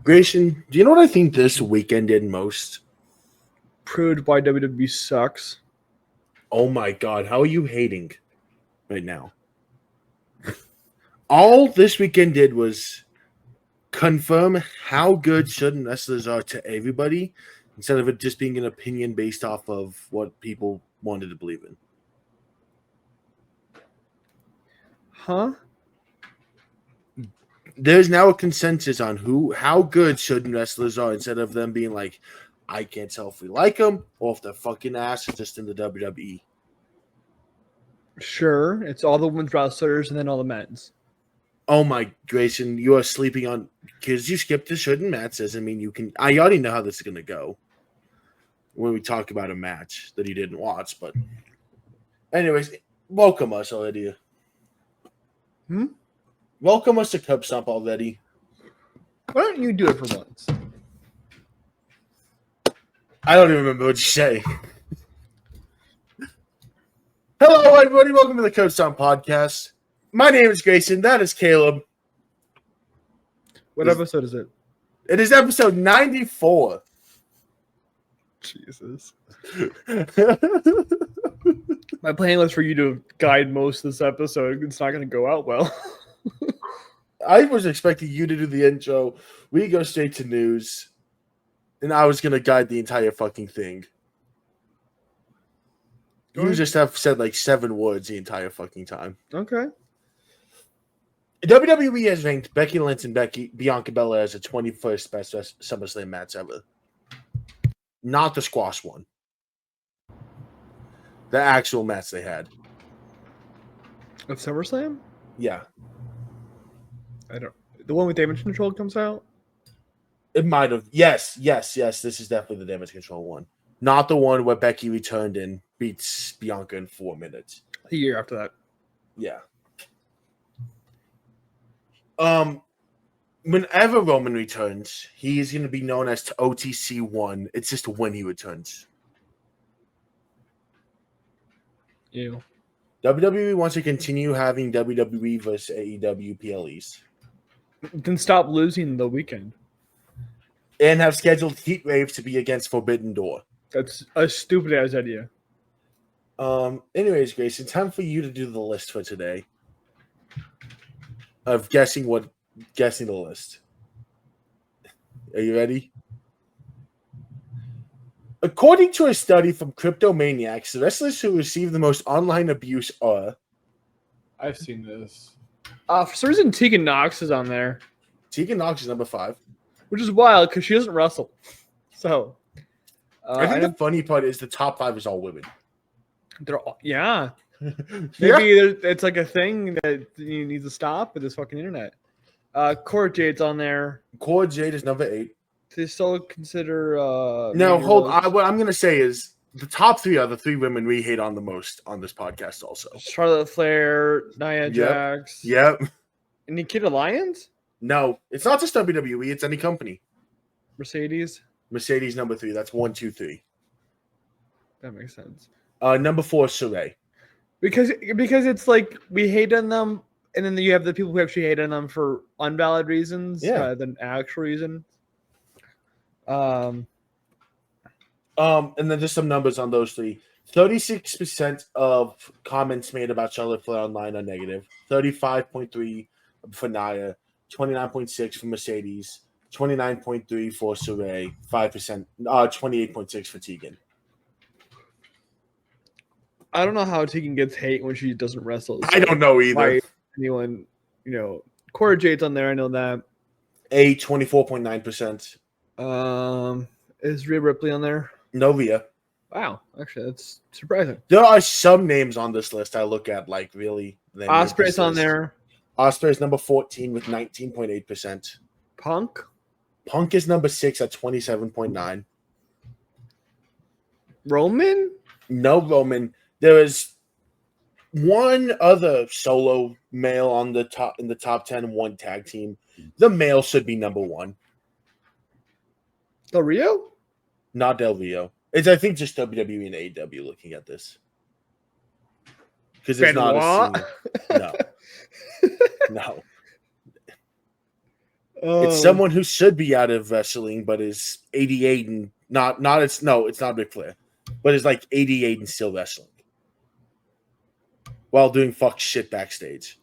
Grayson, do you know what I think this weekend did most? Proved why WWE sucks. Oh my God, how are you hating right now? All this weekend did was confirm how good certain wrestlers are to everybody instead of it just being an opinion based off of what people wanted to believe in. Huh? There's now a consensus on how good certain wrestlers are instead of them being like, I can't tell if we like them or if they're fucking ass just in the WWE. Sure. It's all the women's wrestlers and then all the men's. Oh my, Grayson, you are sleeping on because you skipped the certain match doesn't mean you can. I already know how this is gonna go when we talk about a match that you didn't watch. But, anyways, welcome us already. Welcome us to Cup Stomp already. Why don't you do it for once? I don't even remember what you say. Hello, everybody. Welcome to the Cup Stomp podcast. My name is Grayson. That is Caleb. What episode is it? It is episode 94. Jesus. My plan was for you to guide most of this episode. It's not going to go out well. I was expecting you to do the intro. We go straight to news. And I was going to guide the entire fucking thing. You just have said like 7 words the entire fucking time. Okay. WWE has ranked Becky Lynch and Bianca Belair as the 21st best SummerSlam match ever. Not the squash one. The actual match they had. Of SummerSlam? Yeah. I don't. The one with damage control comes out? It might have. Yes. This is definitely the damage control one. Not the one where Becky returned and beats Bianca in 4 minutes. The year after that. Yeah. Whenever Roman returns, he is going to be known as OTC1. It's just when he returns. Ew. WWE wants to continue having WWE versus AEW PLEs. Then stop losing the weekend. And have scheduled heat waves to be against Forbidden Door. That's a stupid ass idea. Anyways, Grayson, time for you to do the list for today. Of guessing the list. Are you ready? According to a study from Cryptomaniacs, the wrestlers who receive the most online abuse are... I've seen this. For some reason, Tegan Nox is on there. Tegan Nox is number 5. Which is wild because she doesn't wrestle. So... I think the funny part is the top 5 is all women. They're all... Yeah. Maybe it's like a thing that you need to stop with this fucking internet. Cora Jade's on there. Cora Jade is number 8. They still consider... No, hold on. What I'm going to say is the top 3 are the 3 women we hate on the most on this podcast also. Charlotte Flair, Nia Jax. Yep. And Nikita Lyons? No, it's not just WWE. It's any company. Mercedes number 3. That's 1, 2, 3. That makes sense. Number 4 is Saray. Because it's like we hate on them, and then you have the people who actually hate on them for unvalid reasons rather than actual reason. And then just some numbers on those 3. 36% of comments made about Charlotte Flair online are negative. 35.3 for Nia. 29.6 for Mercedes. 29.3 for Saray. 5%. 28.6 for Tegan. I don't know how Tegan gets hate when she doesn't wrestle. So I don't know either. By anyone, Cora Jade's on there. I know that. 24.9%. Is Rhea Ripley on there? No Rhea. Wow, actually, that's surprising. There are some names on this list I look at like really. Osprey's on there. Osprey's number 14 with 19.8%. Punk is number 6 at 27.9. Roman? No Roman. There is one other solo male on the top in the top 10 and 1 tag team. The male should be number 1. Del Rio? Not Del Rio. It's I think just WWE and AEW looking at this. Because it's not a single. No. It's someone who should be out of wrestling, but is 88 and it's not Ric Flair, but is like 88 and still wrestling while doing fuck shit backstage.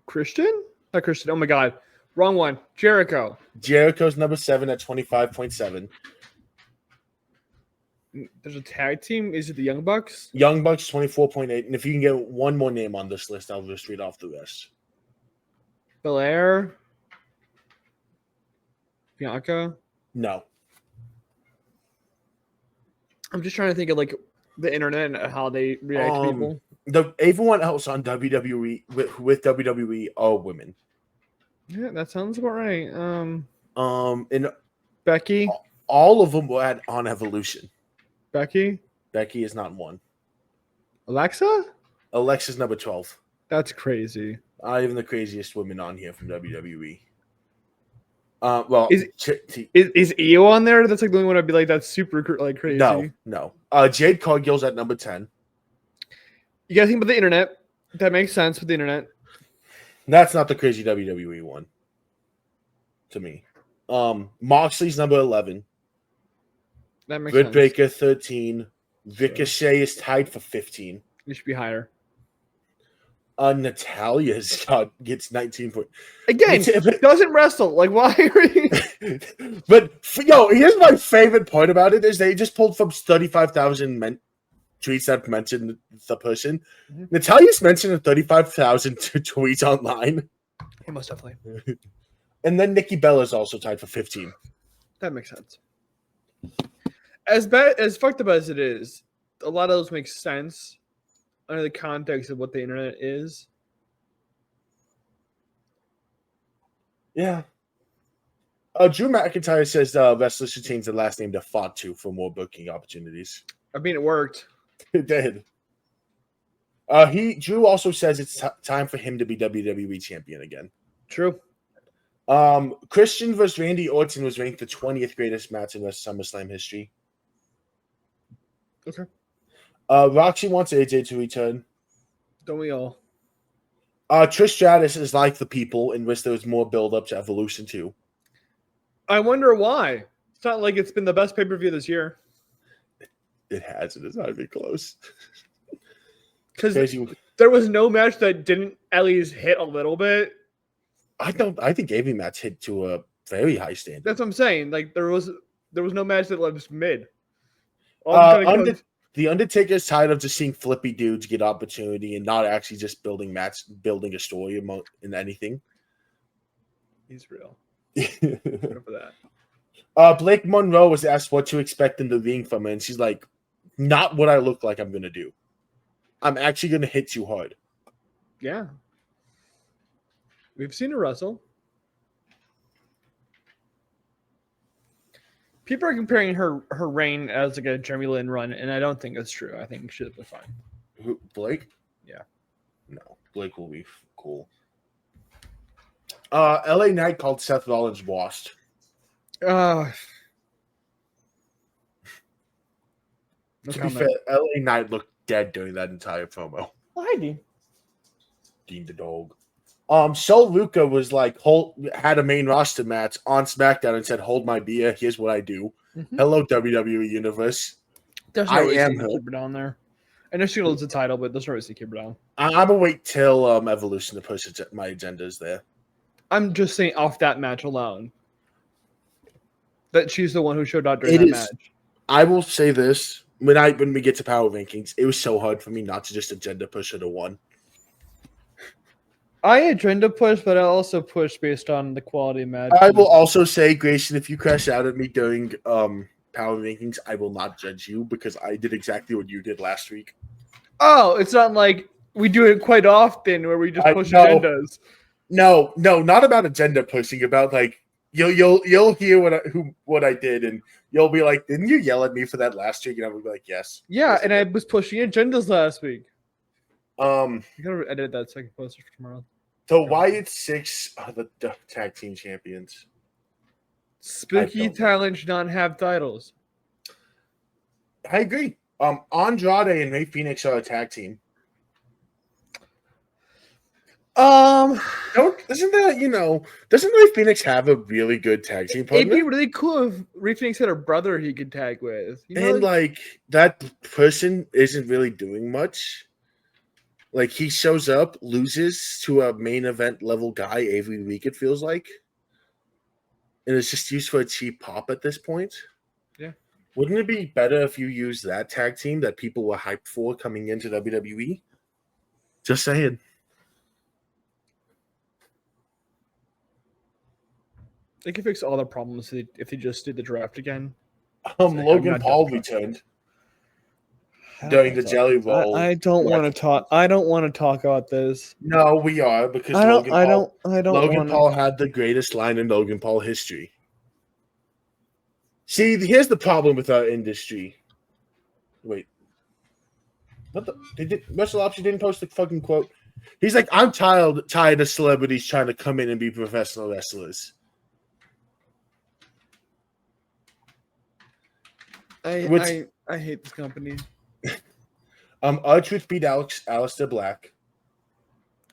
Christian? Not Christian. Oh my god. Wrong one. Jericho. Jericho's number 7 at 25.7. There's a tag team. Is it the Young Bucks? Young Bucks 24.8. And if you can get one more name on this list, I'll just read off the rest. Belair. Bianca. No. I'm just trying to think of like the internet and how they react to people. Everyone else on WWE with WWE are women. Yeah, that sounds about right. And Becky. All of them were on Evolution. Becky is not one. Alexa? Alexa's number 12. That's crazy. Not even the craziest women on here from WWE. Is Io on there? That's like the only one I'd be like, that's super like crazy. No. Jade Cargill's at number 10. You gotta think about the internet. That makes sense with the internet. That's not the crazy WWE one. To me. Moxley's number 11. That makes Britt sense. Baker 13. Ricochet is tied for 15. It should be higher. Natalia's gets 19 points. Again, doesn't wrestle. Like, why are you? But here's my favorite part about it is they just pulled from 35,000 tweets that mentioned the person. Mm-hmm. Natalia's mentioned in 35,000 tweets online. He most definitely. And then Nikki Bella's also tied for 15. That makes sense. As fucked up as it is, a lot of those make sense under the context of what the internet is. Yeah. Drew McIntyre says wrestlers should change the last name to Fatu for more booking opportunities. I mean, it worked. It did. Drew also says it's time for him to be WWE champion again. True. Christian versus Randy Orton was ranked the 20th greatest match in SummerSlam history. Okay. Roxy wants AJ to return. Don't we all? Trish Stratus is like the people in which there was more build-up to Evolution 2. I wonder why. It's not like it's been the best pay-per-view this year. It has. It is not even close. Because there was no match that didn't at least hit a little bit. I think every match hit to a very high standard. That's what I'm saying. Like there was no match that left mid. The Undertaker's tired of just seeing flippy dudes get opportunity and not actually just building a story in anything. He's real. Good for that. Blake Monroe was asked what to expect in the ring from her, and she's like, "Not what I look like I'm gonna do. I'm actually gonna hit you hard." Yeah. We've seen her wrestle. People are comparing her reign as like a Jeremy Lin run, and I don't think that's true. I think she'll be fine. Who, Blake? Yeah. No, Blake will be cool. LA Knight called Seth Rollins washed. No to be fair, LA Knight looked dead during that entire promo. Why did Dean the dog. Sol Ruka was like had a main roster match on SmackDown and said, "Hold my beer. Here's what I do." Mm-hmm. Hello, WWE Universe. There's no reason to keep her down there. I know she holds the title, but there's no reason to keep her down. I'm gonna wait till Evolution to push my agendas there. I'm just saying, off that match alone, that she's the one who showed out during that match. I will say this: when we get to Power Rankings, it was so hard for me not to just agenda push her to 1. I agenda push, but I also push based on the quality of match. I will also say, Grayson, if you crash out at me during Power Rankings, I will not judge you because I did exactly what you did last week. Oh, it's not like we do it quite often where we just push agendas. No, not about agenda pushing. About like you'll hear what I did, and you'll be like, "Didn't you yell at me for that last week?" And I would be like, "Yes." Yeah, and I was pushing agendas last week. You gotta edit that second poster for tomorrow. So why it's 6 are the tag team champions? Spooky talent should not have titles. I agree. Andrade and Rey Fenix are a tag team. Isn't that doesn't Ray Phoenix have a really good tag team It'd be partner? really cool if Ray Phoenix had a brother he could tag with. And like that person isn't really doing much. Like he shows up, loses to a main event level guy every week, it feels like. And it's just used for a cheap pop at this point. Yeah. Wouldn't it be better if you used that tag team that people were hyped for coming into WWE? Just saying. They could fix all the problems if they just did the draft again. Logan Paul returned during the Jelly Roll. I don't want to talk. I don't want to talk about this. No, we are because I don't. Logan Paul had the greatest line in Logan Paul history. See, here's the problem with our industry. Wait. What the? Russell Option didn't post the fucking quote. He's like, I'm tired of celebrities trying to come in and be professional wrestlers. I hate this company. R-Truth beat Aleister Black.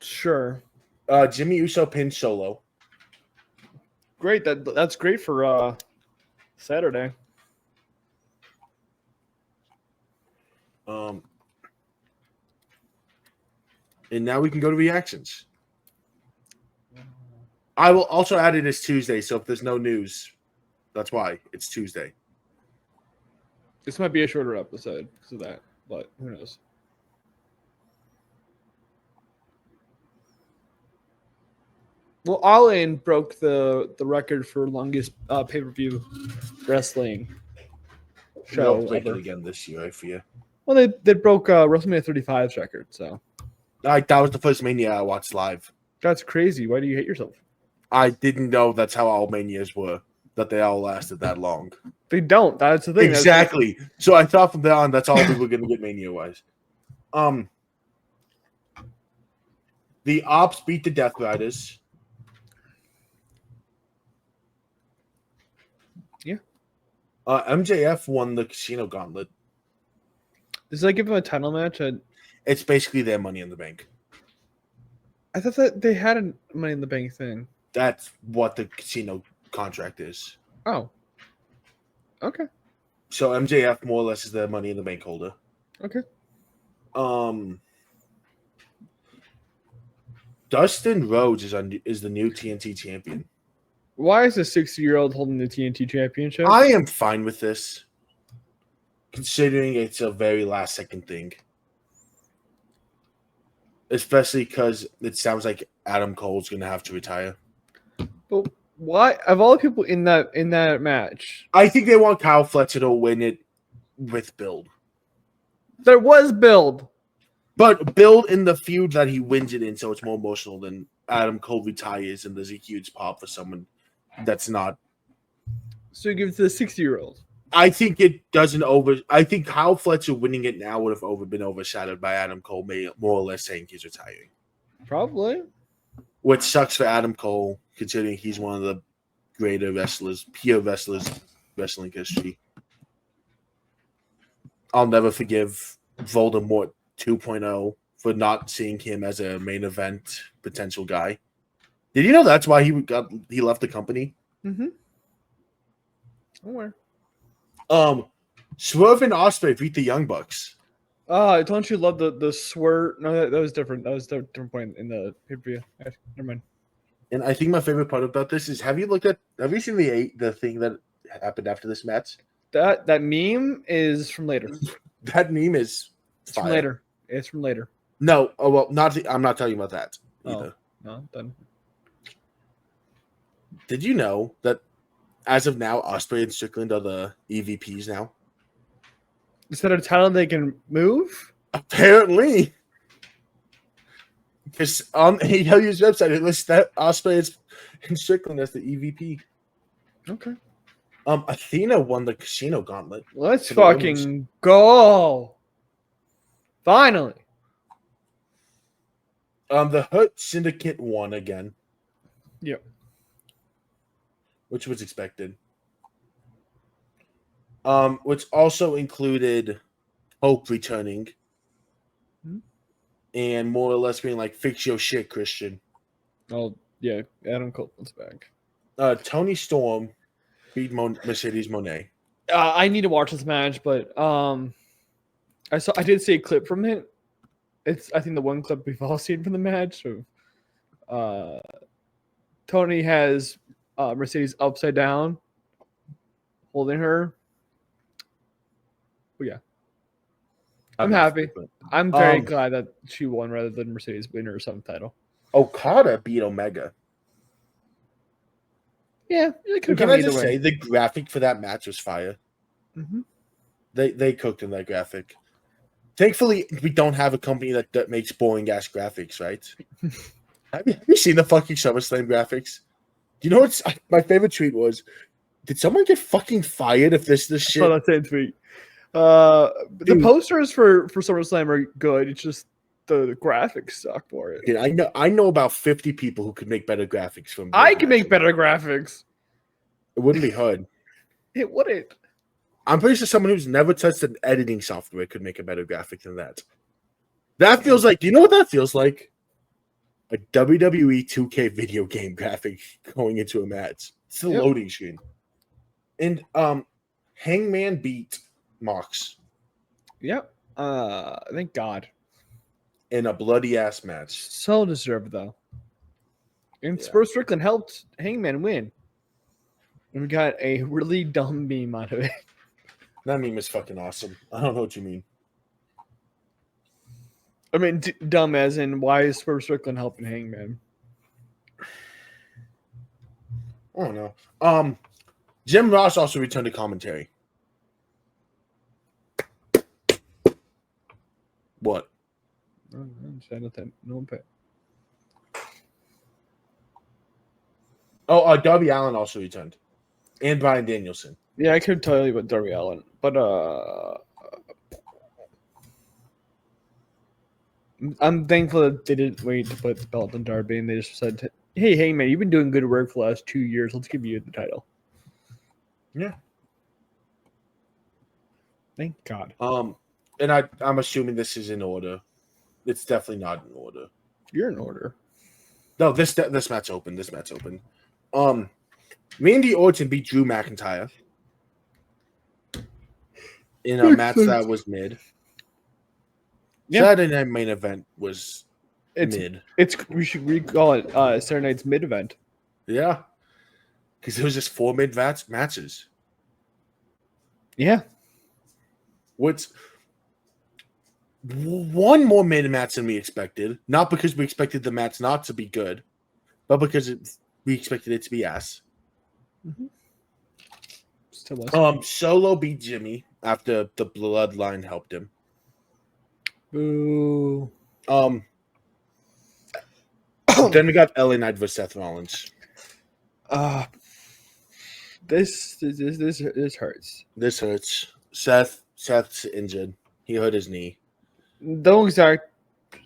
Sure. Jimmy Uso pinned Solo. Great. That's great for Saturday. And now we can go to reactions. I will also add it as Tuesday, so if there's no news, that's why it's Tuesday. This might be a shorter episode because of that, but who knows? Well, All In broke the record for longest pay-per-view wrestling show. We'll break it again this year, I fear. Well, they broke WrestleMania 35's record, so. That was the first Mania I watched live. That's crazy. Why do you hate yourself? I didn't know that's how all Manias were, that they all lasted that long. They don't. That's the thing. Exactly. So I thought from there on, that's all we were going to get Mania-wise. The Ops beat the Death Riders. Yeah. MJF won the Casino Gauntlet. Does that give him a title match? It's basically their Money in the Bank. I thought that they had a Money in the Bank thing. That's what the casino contract is. Oh. Okay. So MJF more or less is the Money in the Bank holder. Okay. Dustin Rhodes is the new TNT champion. Why is a 60-year-old holding the TNT championship? I am fine with this, considering it's a very last-second thing. Especially because it sounds like Adam Cole's going to have to retire. But why? Of all the people in that match, I think they want Kyle Fletcher to win it with Build. there was Build. But Build in the feud that he wins it in, so it's more emotional than Adam Cole retires and there's a huge pop for someone that's not. So you give it to the 60-year-old. I think it doesn't I think Kyle Fletcher winning it now would have been overshadowed by Adam Cole, more or less saying he's retiring. Probably. Which sucks for Adam Cole, considering he's one of the greater wrestlers, pure wrestlers, wrestling history. I'll never forgive Voldemort 2.0 for not seeing him as a main event potential guy. Did you know that's why he left the company? Mm-hmm. Somewhere. Swerve and Ospreay beat the Young Bucks. Don't you love the swerve? No, that was different. That was a different point in the pay-per-view. Never mind. And I think my favorite part about this is have you seen the thing that happened after this match? That meme is from later. That meme is It's from later. It's from later. No, I'm not telling you about that either. No, done. Did you know that as of now, Ospreay and Strickland are the EVPs now? Is that a title they can move? Apparently. Because on AEW's website, it lists that Ospreay and Strickland as the EVP. Okay. Athena won the Casino Gauntlet. Let's fucking go. Finally. The Hurt Syndicate won again. Yep. Which was expected. Which also included Hope returning. Hmm? and more or less being like, fix your shit, Christian. Oh yeah, Adam Copeland's back. Tony Storm beat Mercedes Moné. I need to watch this match, but I did see a clip from it. It's I think the one clip we've all seen from the match. Of, Tony has Mercedes upside down, holding her. But yeah, I'm happy. I'm very glad that she won rather than Mercedes win her some title. Okada beat Omega. Yeah, can I just say the graphic for that match was fire? Mm-hmm. They cooked in that graphic. Thankfully, we don't have a company that makes boring ass graphics, right? Have you seen the fucking SummerSlam graphics? Do you know what's my favorite tweet was? Did someone get fucking fired if this shit? I saw that same tweet. The posters for SummerSlam are good. It's just the graphics suck for it. Dude, I know about 50 people who could make better graphics from. I can make better graphics. It wouldn't be hard. It wouldn't. I'm pretty sure someone who's never touched an editing software could make a better graphic than that. That feels like. Do you know what that feels like? A WWE 2K video game graphic going into a match. It's the loading screen. And Hangman beat Mox. Yep. Thank God. In a bloody ass match. So deserved though. And Spurs Strickland helped Hangman win. And we got a really dumb meme out of it. That meme is fucking awesome. I don't know what you mean. I mean, dumb as in, why is Spurs Strickland helping Hangman? I don't know. Jim Ross also returned to commentary. What? No pay. Oh, Darby Allin also returned. And Bryan Danielson. Yeah, I couldn't tell you about Darby Allin, but I'm thankful that they didn't wait to put the belt on Darby, and they just said, "Hey, Hangman, you've been doing good work for the last 2 years. Let's give you the title." Yeah. Thank God. And I'm assuming this is in order. It's definitely not in order. You're in order. No, this match open. This match open. Randy Orton beat Drew McIntyre in a match that was mid. Yeah. Saturday Night Main Event was mid. We should recall it Saturday Night's mid event. Yeah, because it was just 4 mid matches. Yeah. What's one more mid match than we expected? Not because we expected the match not to be good, but because we expected it to be ass. Mm-hmm. Solo beat Jimmy after the bloodline helped him. Boo. Then we got LA Knight versus Seth Rollins. This hurts. This hurts. Seth's injured. He hurt his knee. Those are,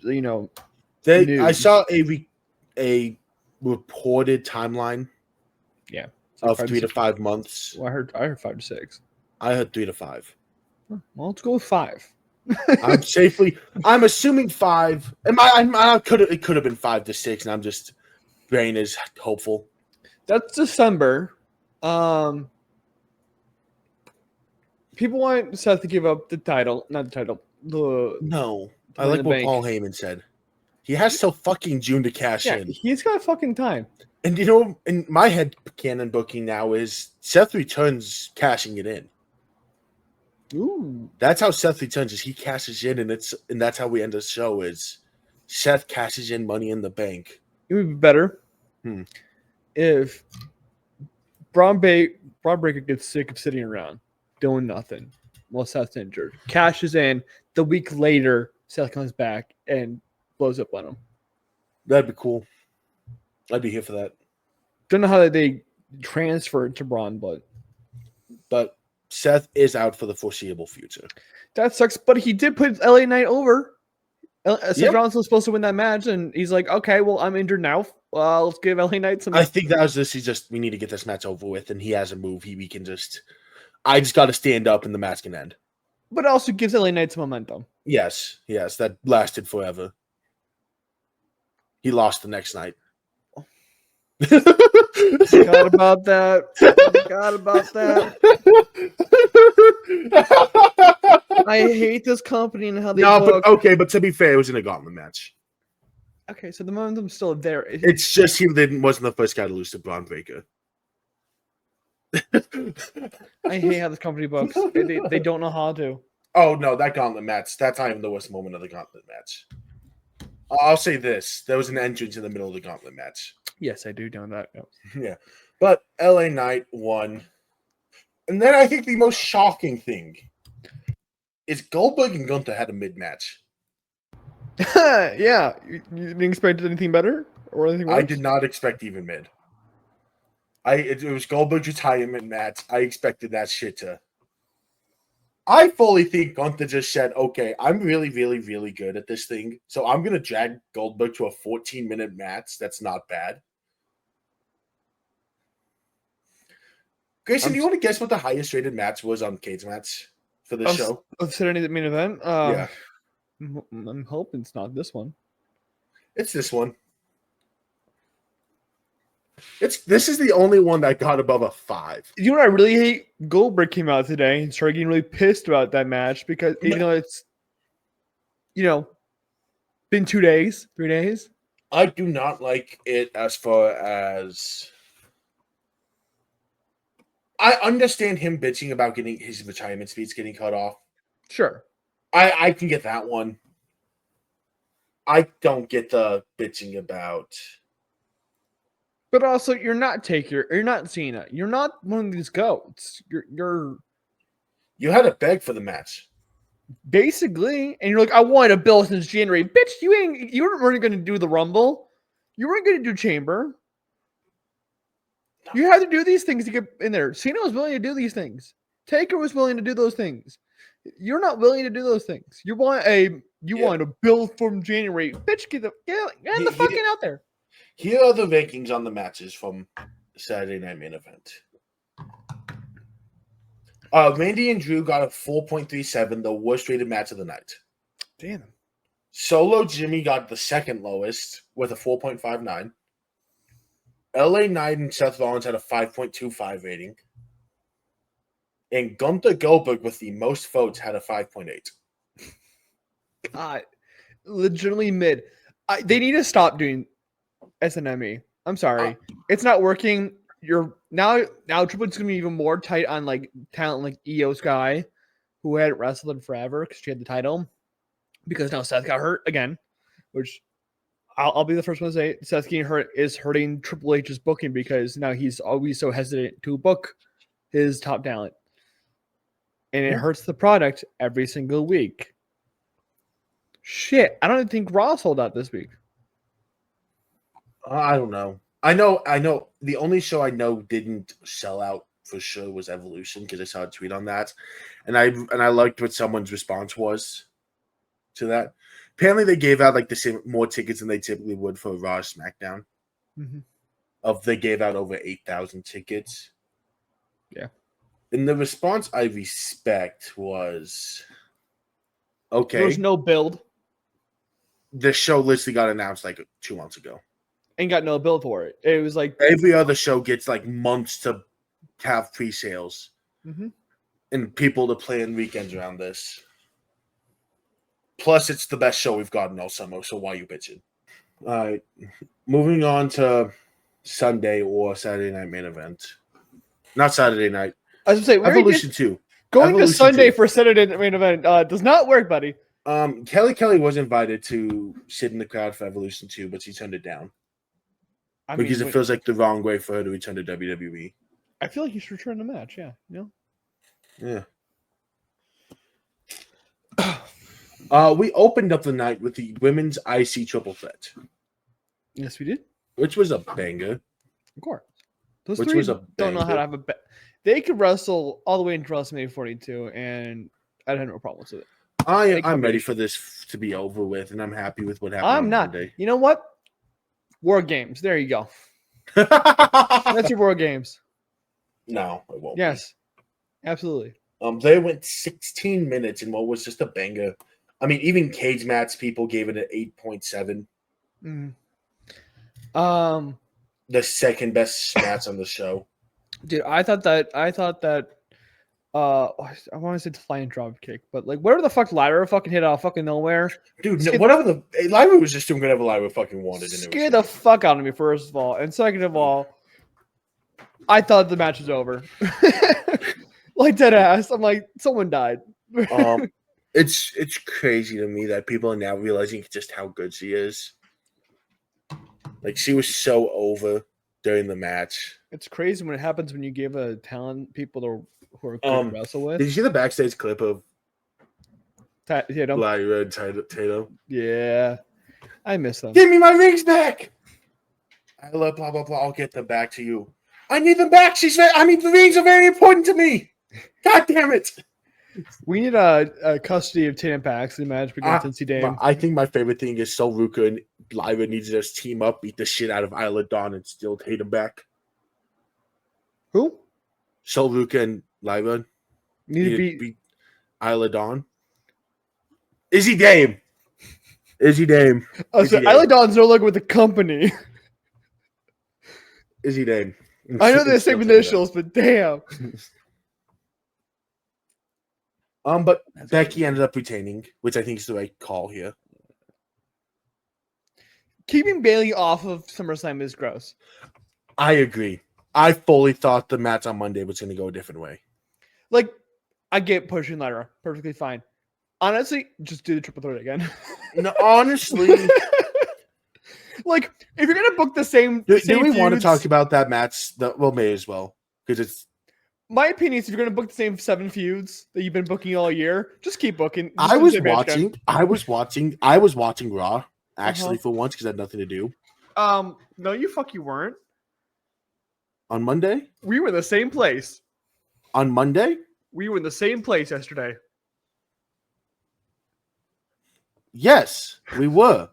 I saw a reported timeline. Yeah. Of 3 to 5 months. Well, I heard 5 to 6. I heard 3 to 5. Well, let's go with 5. I'm assuming 5. It could have been 5 to 6, and I'm just brain is hopeful. That's December. People want Seth to give up the title, not the title. No, I like what Paul Heyman said. He has till fucking June to cash in. He's got fucking time. And in my head, canon booking now is Seth returns cashing it in. Ooh, that's how Seth returns. Is he cashes in, and that's how we end the show. Is Seth cashes in Money in the Bank? It would be better if Braun Breaker gets sick of sitting around doing nothing while Seth's injured. Cashes in the week later. Seth comes back and blows up on him. That'd be cool. I'd be here for that. Don't know how they transferred to Braun, but Seth is out for the foreseeable future. That sucks, but he did put LA Knight over. Seth Rollins was supposed to win that match, and he's like, okay, well, I'm injured now. Let's give LA Knight some. I think that was this. We need to get this match over with, and he has a move. I just got to stand up, and the match can end. But it also gives LA Knight some momentum. Yes, that lasted forever. He lost the next night. Forgot about that. Forgot about that. I hate this company and how they book. But to be fair, it was in a gauntlet match. Okay, so the momentum's still there. It's just he wasn't the first guy to lose to Braun Breaker. I hate how this company books. They don't know how to. Oh no, that gauntlet match. That's not even the worst moment of the gauntlet match. I'll say this: there was an entrance in the middle of the gauntlet match. Yes, I do know that. Yep. Yeah, but LA Knight won, and then I think the most shocking thing is Goldberg and Gunther had a mid match. Yeah, you didn't expect anything better or anything worse? I did not expect even mid. It was Goldberg's retirement match. I expected that shit to. I fully think Gunther just said, okay, I'm really, really, really good at this thing. So I'm going to drag Goldberg to a 14-minute match. That's not bad. Grayson, do you want to guess what the highest rated match was on Cage Match for this show? Of Saturday main event? Yeah. I'm hoping it's not this one. It's this one. This is the only one that got above a 5. You know what I really hate? Goldberg came out today and started getting really pissed about that match because even though it's, been 2 days, 3 days. I do not like it as far as I understand him bitching about getting his retirement speeds getting cut off. Sure. I can get that one. I don't get the bitching about. But also, you're not Taker. You're not Cena. You're not one of these goats. You're You had to beg for the match. basically, and you're like, I wanted a bill since January. Bitch, you weren't going to do the Rumble. You weren't going to do Chamber. You had to do these things to get in there. Cena was willing to do these things. Taker was willing to do those things. You're not willing to do those things. You want a bill from January. Bitch, get the fucking out there. Here are the rankings on the matches from Saturday Night Main Event. Randy and Drew got a 4.37, the worst rated match of the night. Damn. Solo Jimmy got the second lowest with a 4.59. LA Knight and Seth Rollins had a 5.25 rating. And Gunther Goldberg with the most votes had a 5.8. Legitimately mid. They need to stop doing SNME. I'm sorry. It's not working. You're now Triple H's gonna be even more tight on like talent like Io Sky, who hadn't wrestled in forever because she had the title. Because now Seth got hurt again, which I'll be the first one to say Seth getting hurt is hurting Triple H's booking because now he's always so hesitant to book his top talent. And it hurts the product every single week. Shit, I don't think Raw sold out this week. I don't know. I know. The only show I know didn't sell out for sure was Evolution because I saw a tweet on that, and I liked what someone's response was to that. Apparently, they gave out like the same more tickets than they typically would for Raw or SmackDown. Mm-hmm. They gave out over 8,000 tickets. Yeah. And the response I respect was, okay. There was no build. The show literally got announced like 2 months ago. And got no build for it. It was like every other show gets like months to have pre-sales. Mm-hmm. And people to plan weekends around this. Plus, it's the best show we've gotten all summer, so why are you bitching? All right. Moving on to Sunday or Saturday Night Main Event. Not Saturday night. I was going to say, Evolution 2. Going Evolution to Sunday 2. for Saturday Main Event does not work, buddy. Kelly was invited to sit in the crowd for Evolution 2, but she turned it down. Because it feels like the wrong way for her to return to WWE. I feel like you should return the match, yeah. Yeah. We opened up the night with the women's IC triple threat. Yes, we did. Which was a banger. Of course. Those three don't know how to have a They could wrestle all the way into WrestleMania 42, and I'd have no problems with it. I'm ready for this to be over with, and I'm happy with what happened. I'm not. Monday. You know what? War Games. There you go. That's your War Games. No, it won't. Yes, absolutely. They went 16 minutes in what was just a banger. I mean, even Cage Match people gave it an 8.7. Mm. The second best match on the show. Dude, I thought that I want to say the flying drop kick, but like whatever the fuck Lyra fucking hit out of fucking nowhere. Dude, whatever the Lyra was just doing whatever Lyra fucking wanted. And Scared the fuck out of me, first of all. And second of all, I thought the match was over. Like dead ass. I'm like, someone died. It's crazy to me that people are now realizing just how good she is. Like she was so over during the match. It's crazy when it happens when you give a talent people who are good to wrestle with. Did you see the backstage clip of Tatum? Lyra and Tatum? Yeah. I miss them. Give me my rings back! I love blah blah blah. I'll get them back to you. I need them back. The rings are very important to me. God damn it. We need a custody of Tatum Paxley match against NC Dame. I think my favorite thing is Sol Ruka and Lyra needs to just team up, beat the shit out of Isla Dawn, and steal Tatum back. Who? Sol Ruka and Lyra need to beat Isla Dawn. Izzy Dame. Oh, so Isla Dawn's no longer with the company. Izzy Dame. I know they're the same initials, but damn. But Becky ended up retaining, which I think is the right call here. Keeping Bayley off of SummerSlam is gross. I agree. I fully thought the match on Monday was going to go a different way. Like, I get pushing Lyra. Perfectly fine. Honestly, just do the triple threat again. No, honestly. Like, if you're going to book the same... Do we want to talk about that match? Well, may as well. Because it's... My opinion is if you're going to book the same 7 feuds that you've been booking all year, just keep booking. I was watching Raw, actually, for once, because I had nothing to do. No, you weren't. On Monday? We were in the same place. On Monday? We were in the same place yesterday. Yes, we were.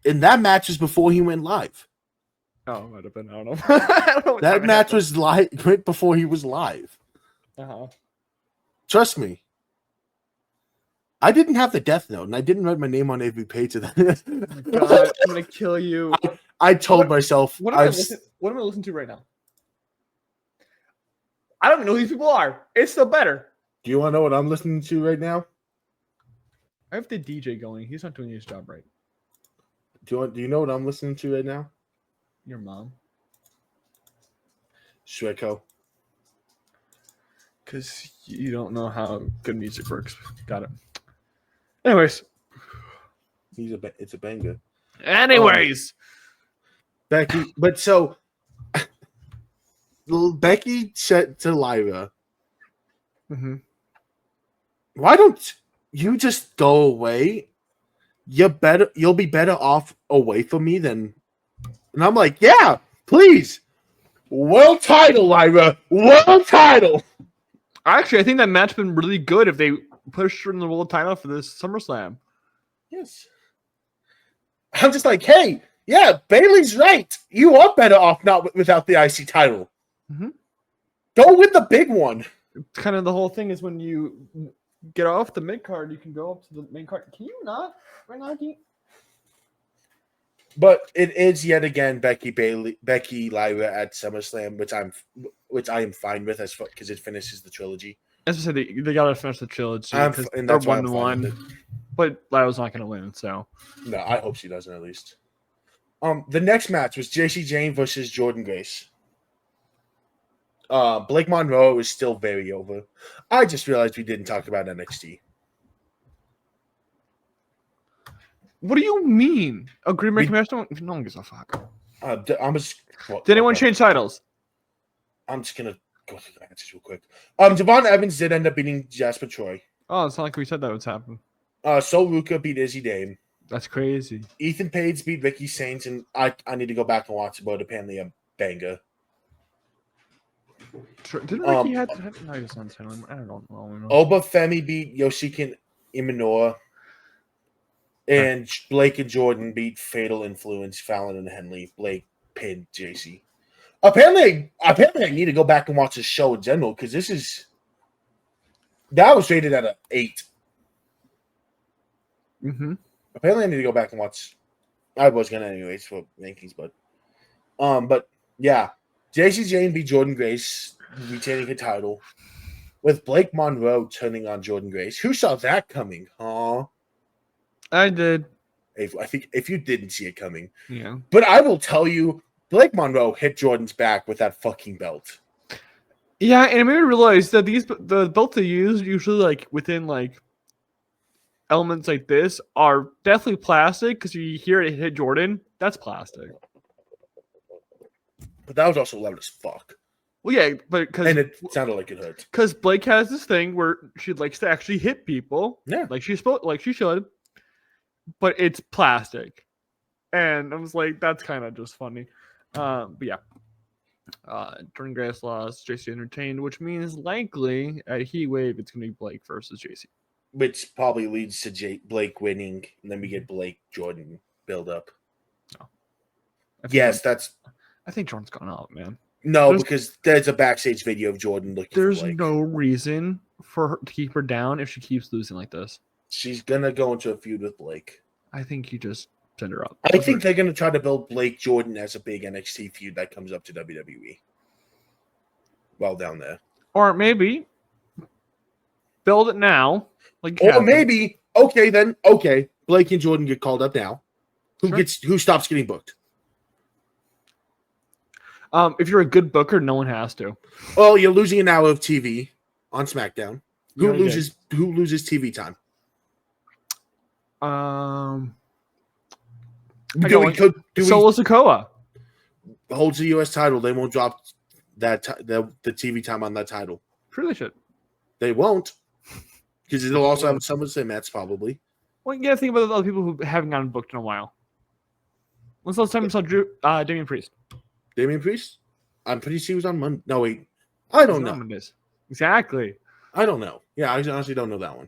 And that match was before he went live. Oh, it might have been. I don't know. I don't know that match was live right before he was live. Trust me. I didn't have the death note, and I didn't write my name on every page of that. Oh God, I'm gonna kill you. I told myself. What am I listening to right now? I don't even know who these people are. It's still better. Do you want to know what I'm listening to right now? I have the DJ going. He's not doing his job right. Do you know what I'm listening to right now? Your mom. Shreko. Because you don't know how good music works. Got it. Anyways. It's a banger. Anyways. Becky, but so Becky said to Lyra, why don't you just go away? You'll be better off away from me than. And I'm like, yeah, please. World title, Lyra. World title. Actually, I think that match been really good if they pushed her in the world title for this SummerSlam. Yes. I'm just like, hey, yeah, Bayley's right. You are better off without the IC title. Go with the big one. Kind of the whole thing is when you get off the mid card, you can go up to the main card. Can you not? Right now, But it is yet again Becky Lyra at SummerSlam, which I am fine with because it finishes the trilogy. As I said, they gotta finish the trilogy because they're 1-1. But Lyra's not gonna win, so no, I hope she doesn't at least. The next match was JC Jane versus Jordan Grace. Blake Monroe is still very over. I just realized we didn't talk about NXT. What do you mean? A Green American match? No one gives a fuck. Did anyone change titles? I'm just gonna go through the matches real quick. Devon Evans did end up beating Jasper Troy. Oh, it's not like we said that would happen. Sol Ruka beat Izzy Dame. That's crazy. Ethan Page beat Ricky Saints, and I need to go back and watch it, but apparently a banger. Didn't Ricky have no, he was on channel. I don't know. Oba Femi beat Yoshiki Imanora. And Blake and Jordan beat Fatal Influence, Fallon and Henley. Blake pinned JC. Apparently I need to go back and watch this show in general because that was rated at an 8. Apparently I need to go back and watch. I was gonna anyways for rankings, but But yeah, JC Jane beat Jordan Grace, retaining her title, with Blake Monroe turning on Jordan Grace. Who saw that coming, huh? I did. I think if you didn't see it coming. Yeah. But I will tell you, Blake Monroe hit Jordan's back with that fucking belt. Yeah, and it made me realize that the belts they use usually like within like elements like this are definitely plastic because you hear it hit Jordan. That's plastic. But that was also loud as fuck. Well, yeah, but And it sounded like it hurt. Because Blake has this thing where she likes to actually hit people. Yeah. Like she should. But it's plastic. And I was like, that's kind of just funny. But yeah. Jordan Grace lost, JC entertained, which means likely at Heat Wave it's gonna be Blake versus JC. Which probably leads to Blake winning, and then we get Blake Jordan build up. No. I think Jordan's gone out, man. No, because there's a backstage video of Jordan looking for There's Blake. no reason for her to keep her down if she keeps losing like this. She's gonna go into a feud with Blake. I think you just send her up. I think they're gonna try to build Blake Jordan as a big NXT feud that comes up to WWE. Well, down there. Or maybe build it now. Or maybe, okay, Blake and Jordan get called up now. Who stops getting booked? If you're a good booker, no one has to. Well, you're losing an hour of TV on SmackDown. Who loses TV time? Solo Sikoa holds the U.S. title. They won't drop that the TV time on that title. Sure, they should. They won't, because they'll also have some of the same match probably. Well, you gotta think about the other people who haven't gotten booked in a while. When's the last time you saw Damian Priest? Damian Priest? I'm pretty sure he was on Monday. No, wait. I don't know. Exactly. I don't know. Yeah, I honestly don't know that one.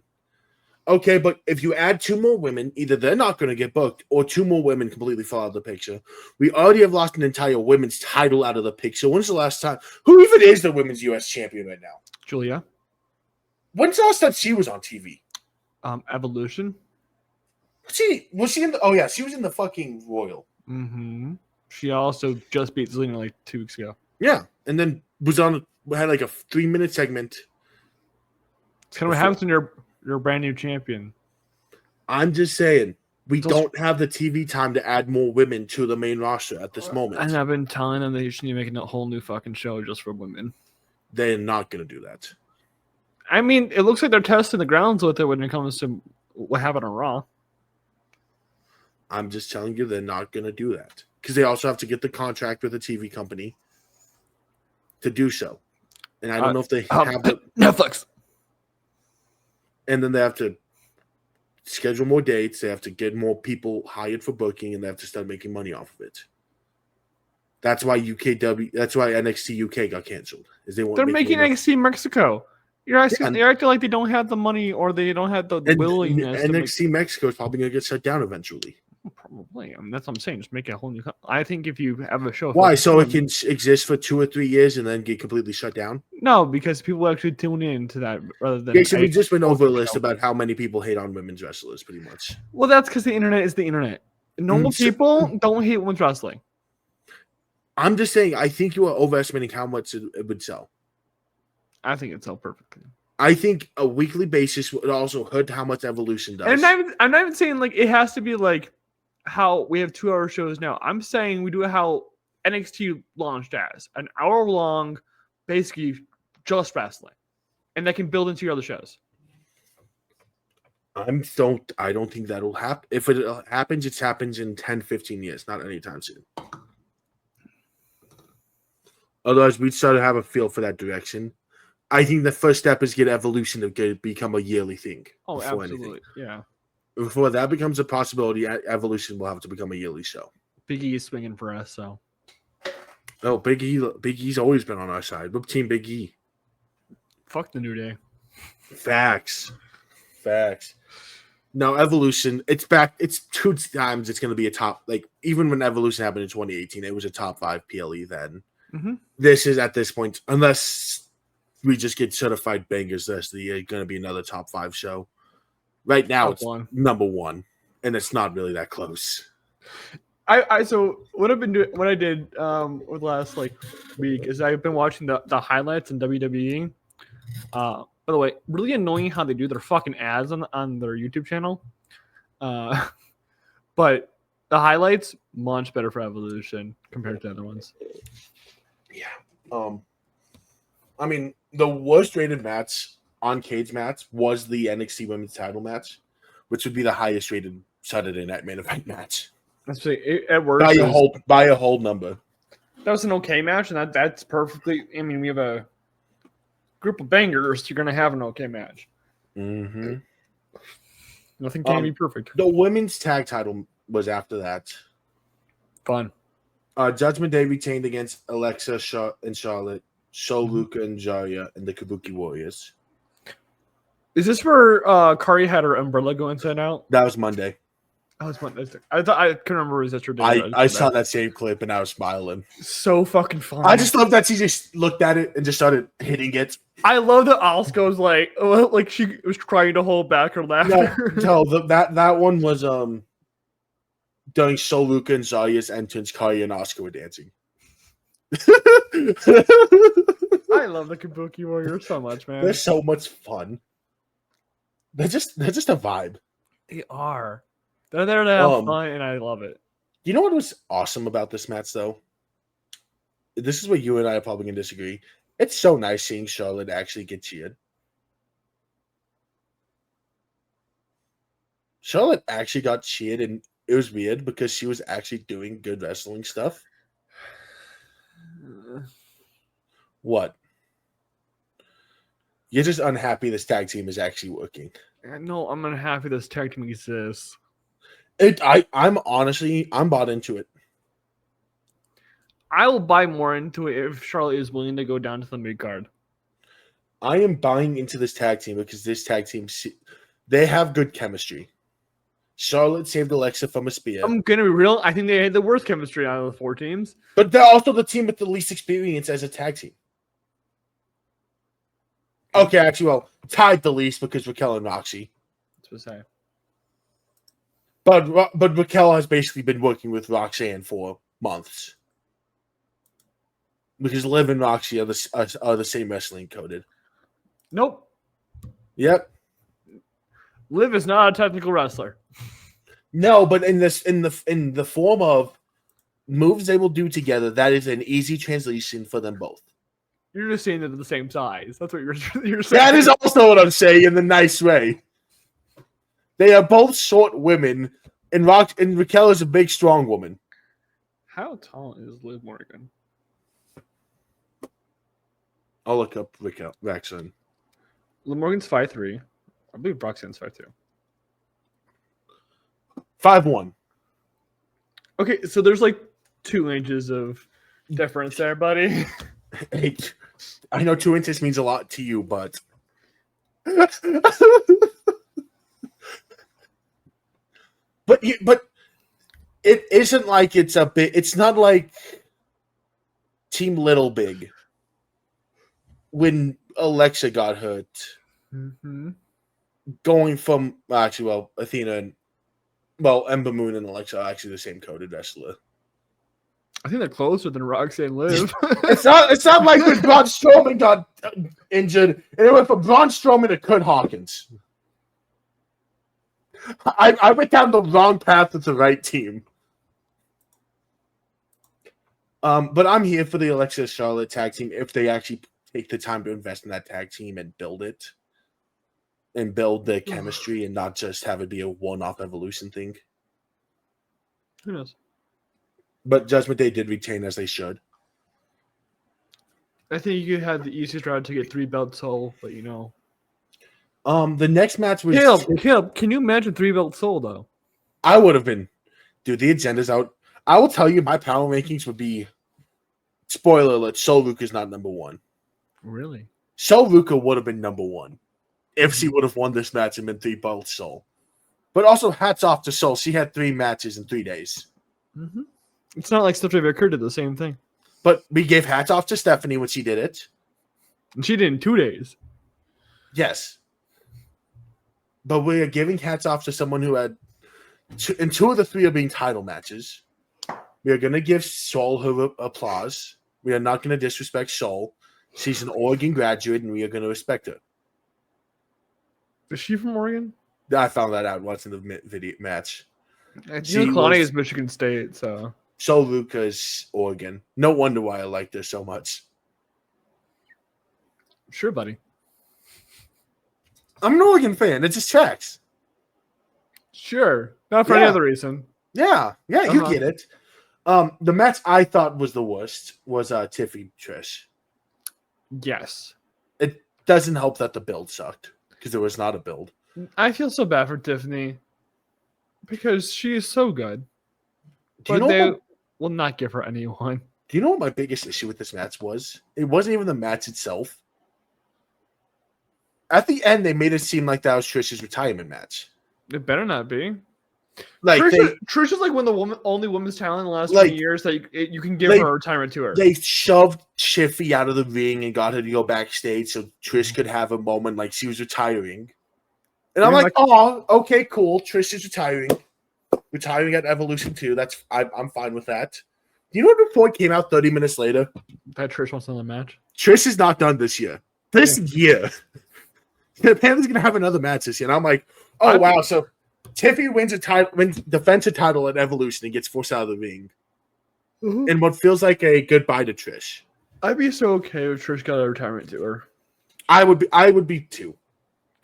Okay, but if you add two more women, either they're not going to get booked or two more women completely fall out of the picture. We already have lost an entire women's title out of the picture. When's the last time? Who even is the women's U.S. champion right now? Julia. When's the last time she was on TV? Evolution. Was she in the? Oh yeah, she was in the fucking Royal. Mm-hmm. She also just beat Zelina like 2 weeks ago. Yeah, and then had like a 3-minute segment. It's kind of what happens when you're a brand new champion. I'm just saying, we don't have the TV time to add more women to the main roster at this moment. And I've been telling them they should be making a whole new fucking show just for women. They're not going to do that. I mean, it looks like they're testing the grounds with it when it comes to what happened on Raw. I'm just telling you, they're not going to do that. Because they also have to get the contract with a TV company to do so. And I don't know if they have the Netflix. And then they have to schedule more dates. They have to get more people hired for booking, and they have to start making money off of it. That's why NXT UK got canceled. They're making NXT Mexico. You're acting like they don't have the money or they don't have the willingness. NXT Mexico is probably going to get shut down eventually. Probably. I mean, that's what I'm saying. Just make a whole new. I think if you have a show, why? So it can exist for 2 or 3 years and then get completely shut down? No, because people actually tune in to that rather than. Okay, so we just went over a list about how many people hate on women's wrestlers, pretty much. Well, that's because the internet is the internet. Normal people don't hate women's wrestling. I'm just saying. I think you are overestimating how much it would sell. I think it'd sell perfectly. I think a weekly basis would also hurt how much Evolution does. And I'm not even saying like it has to be like how we have 2-hour shows now. I'm saying we do how NXT launched as an hour long, basically just wrestling, and that can build into your other shows. I don't think that'll happen. If it happens, it happens in 10, 15 years, not anytime soon. Otherwise, we'd start to have a feel for that direction. I think the first step is get Evolution to become a yearly thing. Oh, absolutely. Anything. Yeah. Before that becomes a possibility, Evolution will have to become a yearly show. Big E is swinging for us, so. Oh, Big E's always been on our side. We're Team Big E. Fuck the New Day. Facts. No, Evolution, it's back. It's 2 times it's going to be a top. Like, even when Evolution happened in 2018, it was a top 5 PLE then. Mm-hmm. This is at this point, unless we just get certified bangers the rest of the year, going to be another top 5 show. Right now, it's number 1, and it's not really that close. So what I've been doing, what I did over the last like week is I've been watching the highlights in WWE. By the way, really annoying how they do their fucking ads on their YouTube channel. But the highlights much better for Evolution compared to other ones. Yeah. I mean, the worst rated match on Cage Match was the NXT Women's Title match, which would be the highest rated Saturday Night Main Event match. Let's see, at worst By a whole number. That was an okay match, and that's perfectly. I mean, we have a group of bangers. You're gonna have an okay match. Mm-hmm. Nothing can be perfect. The women's tag title was after that. Fun. Judgment Day retained against Alexa and Charlotte, Luca and Zarya, and the Kabuki Warriors. Is this where Kari had her umbrella go inside out? That was Monday. Oh, it's Monday. I thought I couldn't remember it was yesterday. I saw that same clip and I was smiling. So fucking fun. I just love that she just looked at it and just started hitting it. I love that Asuka was like she was trying to hold back her laughter. No, that one was during Luca and Zarya's entrance. Kari and Asuka were dancing. I love the Kabuki Warriors so much, man. They're so much fun. They're just a vibe. They are. They're there to have fun, and I love it. You know what was awesome about this match, though? This is where you and I are probably going to disagree. It's so nice seeing Charlotte actually get cheered. Charlotte actually got cheered, and it was weird because she was actually doing good wrestling stuff. What? You're just unhappy this tag team is actually working. No, I'm unhappy this tag team exists. I'm bought into it. I will buy more into it if Charlotte is willing to go down to the mid card. I am buying into this tag team because this tag team, they have good chemistry. Charlotte saved Alexa from a spear. I'm gonna be real. I think they had the worst chemistry out of the 4 teams. But they're also the team with the least experience as a tag team. Okay, actually, well, tied the least because Raquel and Roxy. That's what I say. But Raquel has basically been working with Roxanne for months. Because Liv and Roxy are the same wrestling coded. Nope. Yep. Liv is not a technical wrestler. No, but in the form of moves they will do together, that is an easy translation for them both. You're just saying they're the same size. That's what you're saying. That is also what I'm saying in the nice way. They are both short women, and Raquel is a big, strong woman. How tall is Liv Morgan? I'll look up Raquel Roxanne. Liv Morgan's 5'3". I believe Roxanne's 5'2". 5'1". Okay, so there's like 2 inches of difference there, buddy. Hey, I know 2 inches means a lot to you, but but it isn't like it's a bit. It's not like Team Little Big when Alexa got hurt. Mm-hmm. Going from Athena and Ember Moon and Alexa are actually the same coded wrestler. I think they're closer than Roxanne and Liv. It's not like when Braun Strowman got injured and it went from Braun Strowman to Kurt Hawkins. I went down the wrong path with the right team. But I'm here for the Alexa Charlotte tag team if they actually take the time to invest in that tag team and build it. And build the chemistry and not just have it be a one-off Evolution thing. Who knows? But Judgment Day did retain as they should. I think you had the easiest route to get 3 belts soul, but you know. The next match was Caleb, can you imagine 3 belt soul though? I would have been. Dude, the agenda's out. I will tell you my power rankings would be spoiler alert, Sol Ruka is not number 1. Really? Sol Ruka would have been number 1 if she would have won this match and been 3 belts Sol. But also hats off to Sol. She had 3 matches in 3 days. Mm-hmm. It's not like Stephanie McCurdy did the same thing. But we gave hats off to Stephanie when she did it. And she did in 2 days. Yes. But we are giving hats off to someone who had... and 2 of the 3 are being title matches. We are going to give Sol her applause. We are not going to disrespect Sol. She's an Oregon graduate, and we are going to respect her. Is she from Oregon? I found that out watching the video match. Kalani is Michigan State, so. Sol Ruka's Oregon. No wonder why I liked her so much. Sure, buddy. I'm an Oregon fan. It just tracks. Sure. Not for any other reason. Yeah, you get it. The match I thought was the worst was Tiffy Trish. Yes. It doesn't help that the build sucked because there was not a build. I feel so bad for Tiffany because she is so good. But they will not give her anyone. Do you know what my biggest issue with this match was? It wasn't even the match itself. At the end, they made it seem like that was Trish's retirement match. It better not be. Like Trish is like one of the only women's talent in the last 20 years that you can give her a retirement to her. They shoved Tiffy out of the ring and got her to go backstage so Trish could have a moment like she was retiring. And I'm like, oh, okay, cool. Trish is retiring at Evolution 2. I'm fine with that. Do you know what report came out 30 minutes later? That Trish wants another match. Trish is not done this year. This year. Apparently going to have another match this year. And I'm like, oh, wow. So Tiffy defends a title at Evolution and gets forced out of the ring. Mm-hmm. And what feels like a goodbye to Trish. I'd be so okay if Trish got a retirement to her. I would be too.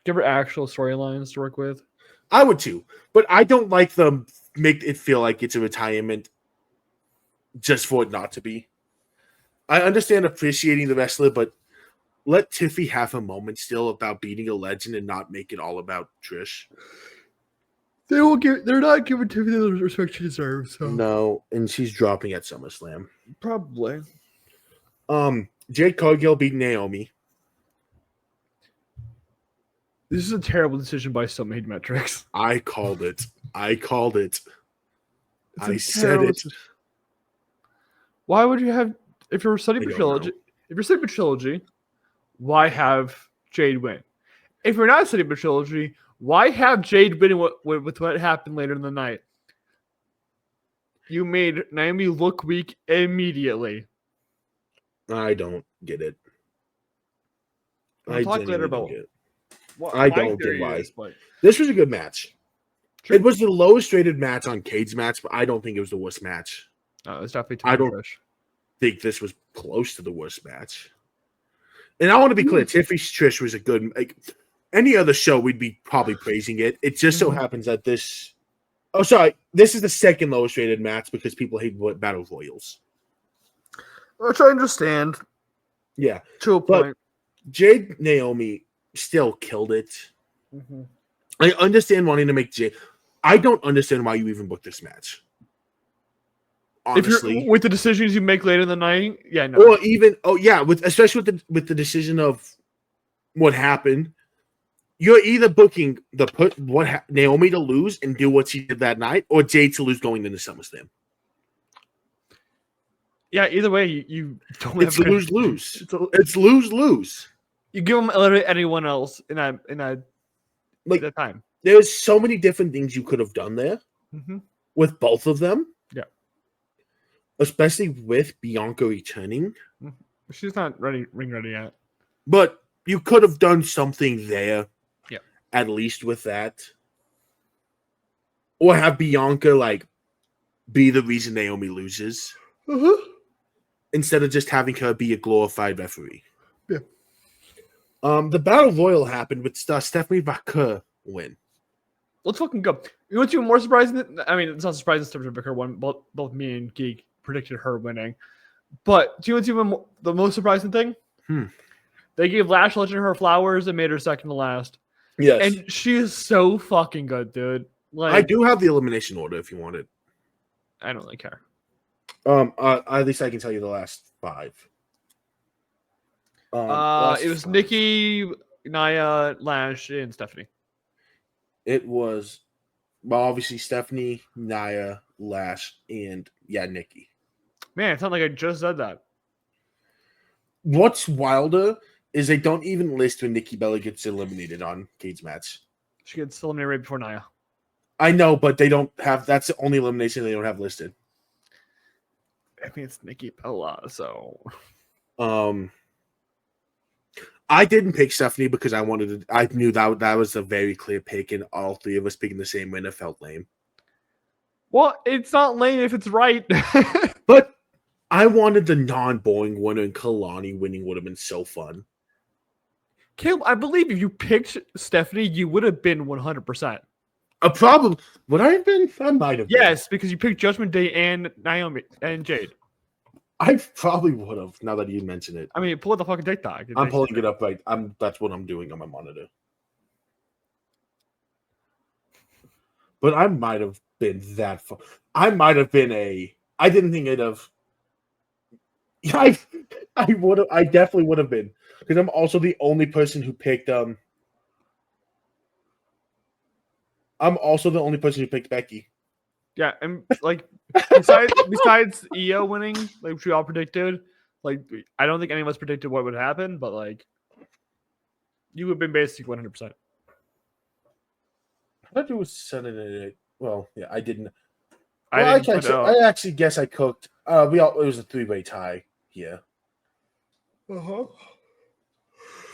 Give her actual storylines to work with. I would too. But I don't like them make it feel like it's a retirement just for it not to be. I understand appreciating the wrestler, but let Tiffy have a moment still about beating a legend and not make it all about Trish. They're not giving Tiffany the respect she deserves. So. No, and she's dropping at SummerSlam. Probably. Jade Cargill beat Naomi. This is a terrible decision by some made metrics. I called it. I said it. Why would you have if you're studying for trilogy? If you're studying for trilogy, why have Jade win? If you're not studying for trilogy, why have Jade win with what happened later in the night? You made Naomi look weak immediately. I don't get it. We'll talk later about it. I don't get why. But... This was a good match. True. It was the lowest rated match on Cade's match, but I don't think it was the worst match. It's definitely I don't think this was close to the worst match. And I want to be clear, Tiffy's Trish was a good. Like any other show, we'd be probably praising it. It just so happens that this. Oh, sorry. This is the second lowest rated match because people hate Battle Royals. Which I understand. Yeah, to a point. Jade Naomi still killed it. Mm-hmm. I understand wanting to make Jade. I don't understand why you even booked this match. Honestly, with the decisions you make later in the night, yeah, no. Or even, especially with the decision of what happened, you're either booking Naomi to lose and do what she did that night, or Jade to lose going into SummerSlam. Yeah, either way, you don't. It's lose-lose. It's lose-lose. You give them literally anyone else in that time. There's so many different things you could have done there with both of them. Yeah, especially with Bianca returning. She's not ring ready yet. But you could have done something there. Yeah, at least with that, or have Bianca be the reason Naomi loses. Instead of just having her be a glorified referee. Yeah. The Battle Royal happened with Stephanie Baker win. Let's fucking go. You know what's even more surprising? I mean, it's not surprising Stephanie Baker won. Both me and Geek predicted her winning. But do you know what's even the most surprising thing? They gave Lash Legend her flowers and made her second to last. Yes. And she is so fucking good, dude. I do have the elimination order if you want it. I don't really care. At least I can tell you the last 5. It was Nikki, Nia, Lash, and Stephanie. It was, obviously Stephanie, Nia, Lash, and Nikki. Man, it sounded like I just said that. What's wilder is they don't even list when Nikki Bella gets eliminated on Cade's match. She gets eliminated right before Nia. I know, but they don't have. That's the only elimination they don't have listed. I mean, it's Nikki Bella, so I didn't pick Stephanie because I knew that was a very clear pick, and all three of us picking the same winner felt lame. well, it's not lame if it's right. But I wanted the non-boring winner, and Kalani winning would have been so fun. Caleb, I believe if you picked Stephanie, you would have been 100%. A problem. Would I have been? I might have. Yes, because you picked Judgment Day and Naomi and Jade. I probably would have. Now that you mention it, I mean, pull the fucking TikTok. I'm pulling it up. Right. That's what I'm doing on my monitor. But I might have been that far. I might have been a. I didn't think I'd have. Yeah, I would have. I definitely would have been, because I'm also the only person who picked. I'm also the only person who picked Becky. Yeah, and like besides EO winning, like which we all predicted, like I don't think any of us predicted what would happen, but like you would have been basically 100%. I thought it was 7-8. Well, yeah, I didn't. I actually guess I cooked. It was a 3-way tie here. Uh-huh.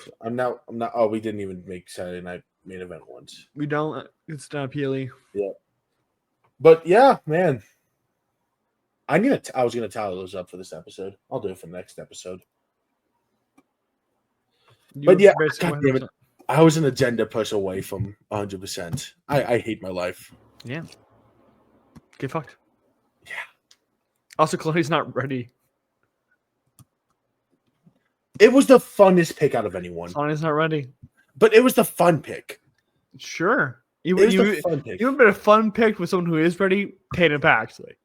So I'm not. Oh, we didn't even make Saturday night main event once. We don't. It's not Peely. Yeah. But yeah, man. I was gonna tally those up for this episode. I'll do it for the next episode. But yeah, God damn it. I was an agenda push away from 100%. I hate my life. Yeah. Get fucked. Yeah. Also, Chloe's not ready. It was the funnest pick out of anyone. Chloe's not ready. But it was the fun pick. Sure. You would have been a fun pick with someone who is ready, Tatum Paxley.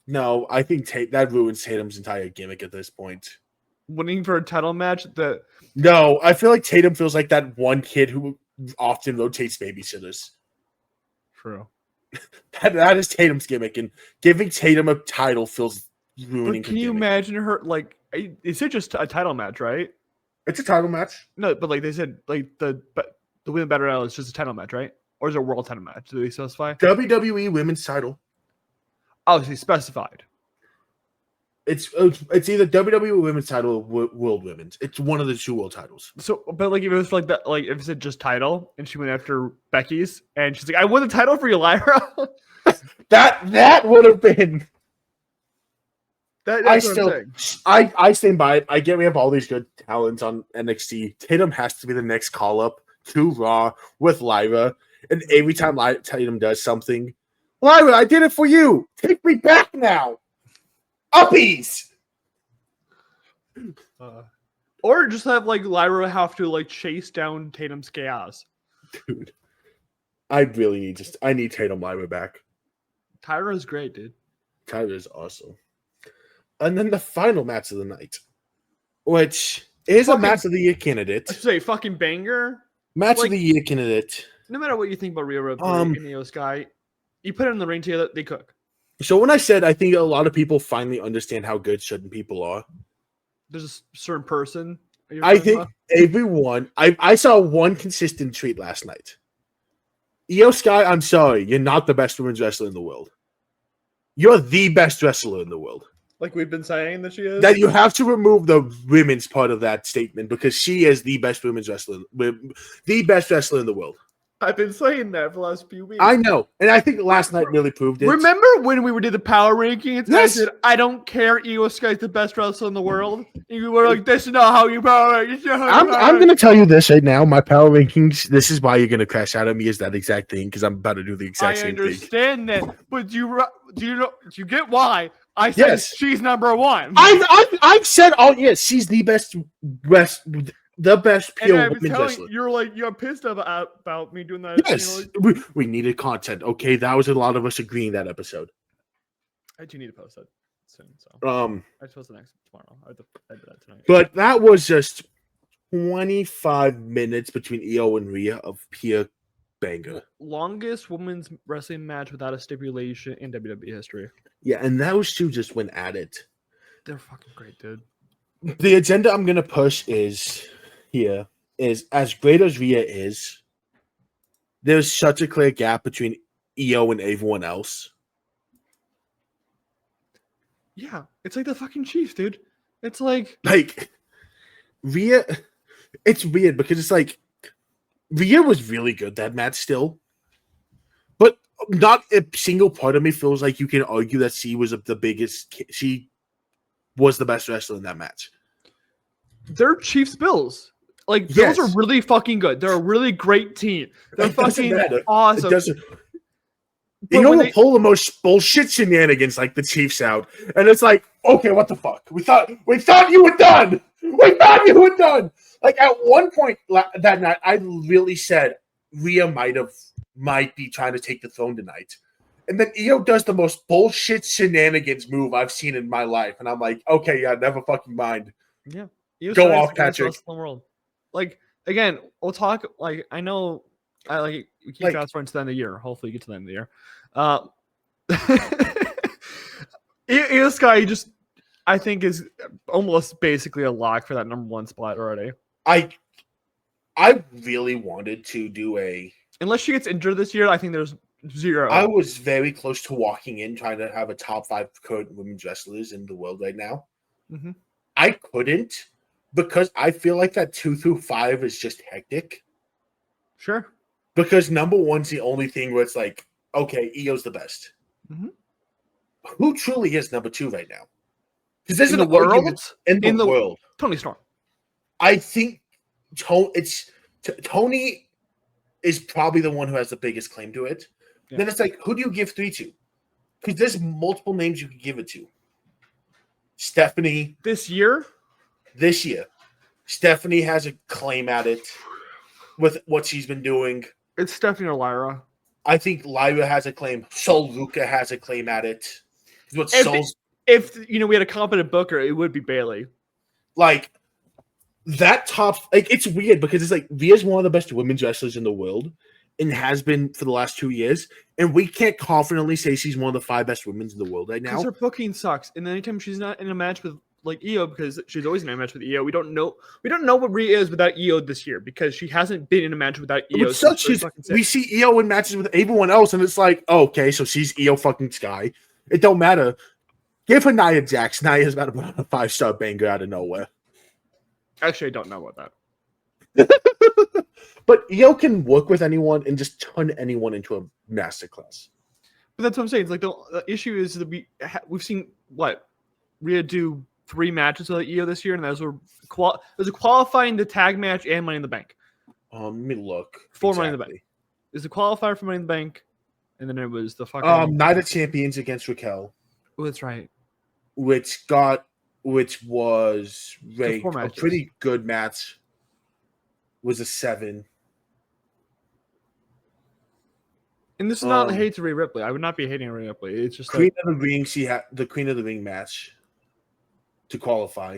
No, I think that ruins Tatum's entire gimmick at this point. Winning for a title match? No, I feel like Tatum feels like that one kid who often rotates babysitters. True. That is Tatum's gimmick, and giving Tatum a title feels ruining. But can you imagine her, like, is it just a title match, right? It's a title match. No, but like they said, like the women battle royal is just a title match, right? Or is it a world title match? Do they specify? WWE women's title. Oh, so specified. It's either WWE women's title or world women's. It's one of the two world titles. So, but like if it was like that, like if it said just title, and she went after Becky's, and she's like, "I won the title for you, Lyra." that would have been. I stand by it. I get we have all these good talents on NXT. Tatum has to be the next call up to Raw with Lyra, and every time Tatum does something, Lyra, I did it for you. Take me back now. Uppies. Or just have like Lyra have to like chase down Tatum's chaos. Dude, I really need Tatum Lyra back. Tyra's great, dude. Tyra's awesome. And then the final match of the night, which is a match of the year candidate. I should say fucking banger. Match of the year candidate. No matter what you think about Rhea Ripley and Io Sky, you put it in the ring together, they cook. So when I said I think a lot of people finally understand how good certain people are. There's a certain person. I think everyone. I saw one consistent tweet last night. Io Sky, I'm sorry, you're not the best women's wrestler in the world. You're the best wrestler in the world. Like we've been saying that she is? That you have to remove the women's part of that statement because she is the best women's wrestler, the best wrestler in the world. I've been saying that for the last few weeks. I know. And I think last night really proved it. Remember when we did the power rankings? Yes. I said, I don't care. Io Sky's the best wrestler in the world. And you were like, this is not how you power rank. I'm going to tell you this right now. My power rankings, this is why you're going to crash out at me, is that exact thing, because I'm about to do the exact same thing. I understand that. But do you get why? I said she's number one. I've said, she's the best the best pure women's wrestler. You're like, you're pissed about me doing that. Yes, we needed content. Okay, that was a lot of us agreeing that episode. I do need to post that soon. So I post the next tomorrow. I did that tonight. But that was just 25 minutes between Io and Rhea of pure banger. Longest women's wrestling match without a stipulation in WWE history. Yeah, and those two just went at it. They're fucking great, dude. The agenda I'm gonna push is as great as Rhea is, there's such a clear gap between Io and everyone else. Yeah, It's like the fucking Chiefs, dude. It's like Like Rhea, it's weird because it's like Rhea was really good that match still, but not a single part of me feels like you can argue that she was the biggest. She was the best wrestler in that match. they're Chiefs Bills. Like Yes. Bills are really fucking good. They're a really great team. They're It doesn't fucking matter. awesome. It doesn't. But You know, when we'll pull the most bullshit shenanigans like the Chiefs out, and it's like, okay, what the fuck? We thought you were done. We thought you were done. Like at one point that night, I really said Rhea might be trying to take the throne tonight, and then Io does the most bullshit shenanigans move I've seen in my life, and I'm like, okay, yeah, never fucking mind. Yeah. Go off, Patrick. The world. Like again, we'll talk. Like I know, we keep Like- fast forwarding to the end of the year. Hopefully, you get to the end of the year. This guy just, I think, is almost basically a lock for that number one spot already. I really wanted to do Unless she gets injured this year, I think there's zero. I was very close to walking in trying to have a top 5 current women's wrestlers in the world right now. Mm-hmm. I couldn't because I feel like that 2 through 5 is just hectic. Sure. Because number 1's the only thing where it's like, okay, Io's the best. Mm-hmm. Who truly is number 2 right now? Because there's In an the world? argument in the world. Tony Storm. I think Tony is probably the one who has the biggest claim to it. Yeah. Then it's like, who do you give 3 to? Because there's multiple names you could give it to. Stephanie. This year? This year. Stephanie has a claim at it with what she's been doing. It's Stephanie or Lyra. I think Lyra has a claim. Sol Luca has a claim at it. If we had a competent booker, it would be Bailey. Like that top, like it's weird because it's like Rhea's one of the best women's wrestlers in the world and has been for the last 2 years, and we can't confidently say she's one of the 5 best women's in the world right now. Because her booking sucks, and anytime she's not in a match with like Io, because she's always in a match with Io, we don't know what Rhea is without Io this year because she hasn't been in a match without Io. We see Io in matches with everyone else, and it's like, oh, okay, so she's Io fucking Sky. It don't matter. Give her Nia Jax. Nia's about to put on a 5-star banger out of nowhere. Actually, I don't know about that. But Io can work with anyone and just turn anyone into a masterclass. But that's what I'm saying. It's like the issue is that we've seen Rhea do 3 matches with Io this year, and those were there's a qualifying the tag match and Money in the Bank. Let me look. 4 Money in the Bank. There's a qualifier for Money in the Bank, and then it was the fucking Night of Champions against Raquel. Oh, that's right. Which was ranked a pretty good match. Was a 7. And this is not a hate to Rhea Ripley. I would not be hating Rhea Ripley. It's just Queen of the Ring. She had the Queen of the Ring match to qualify.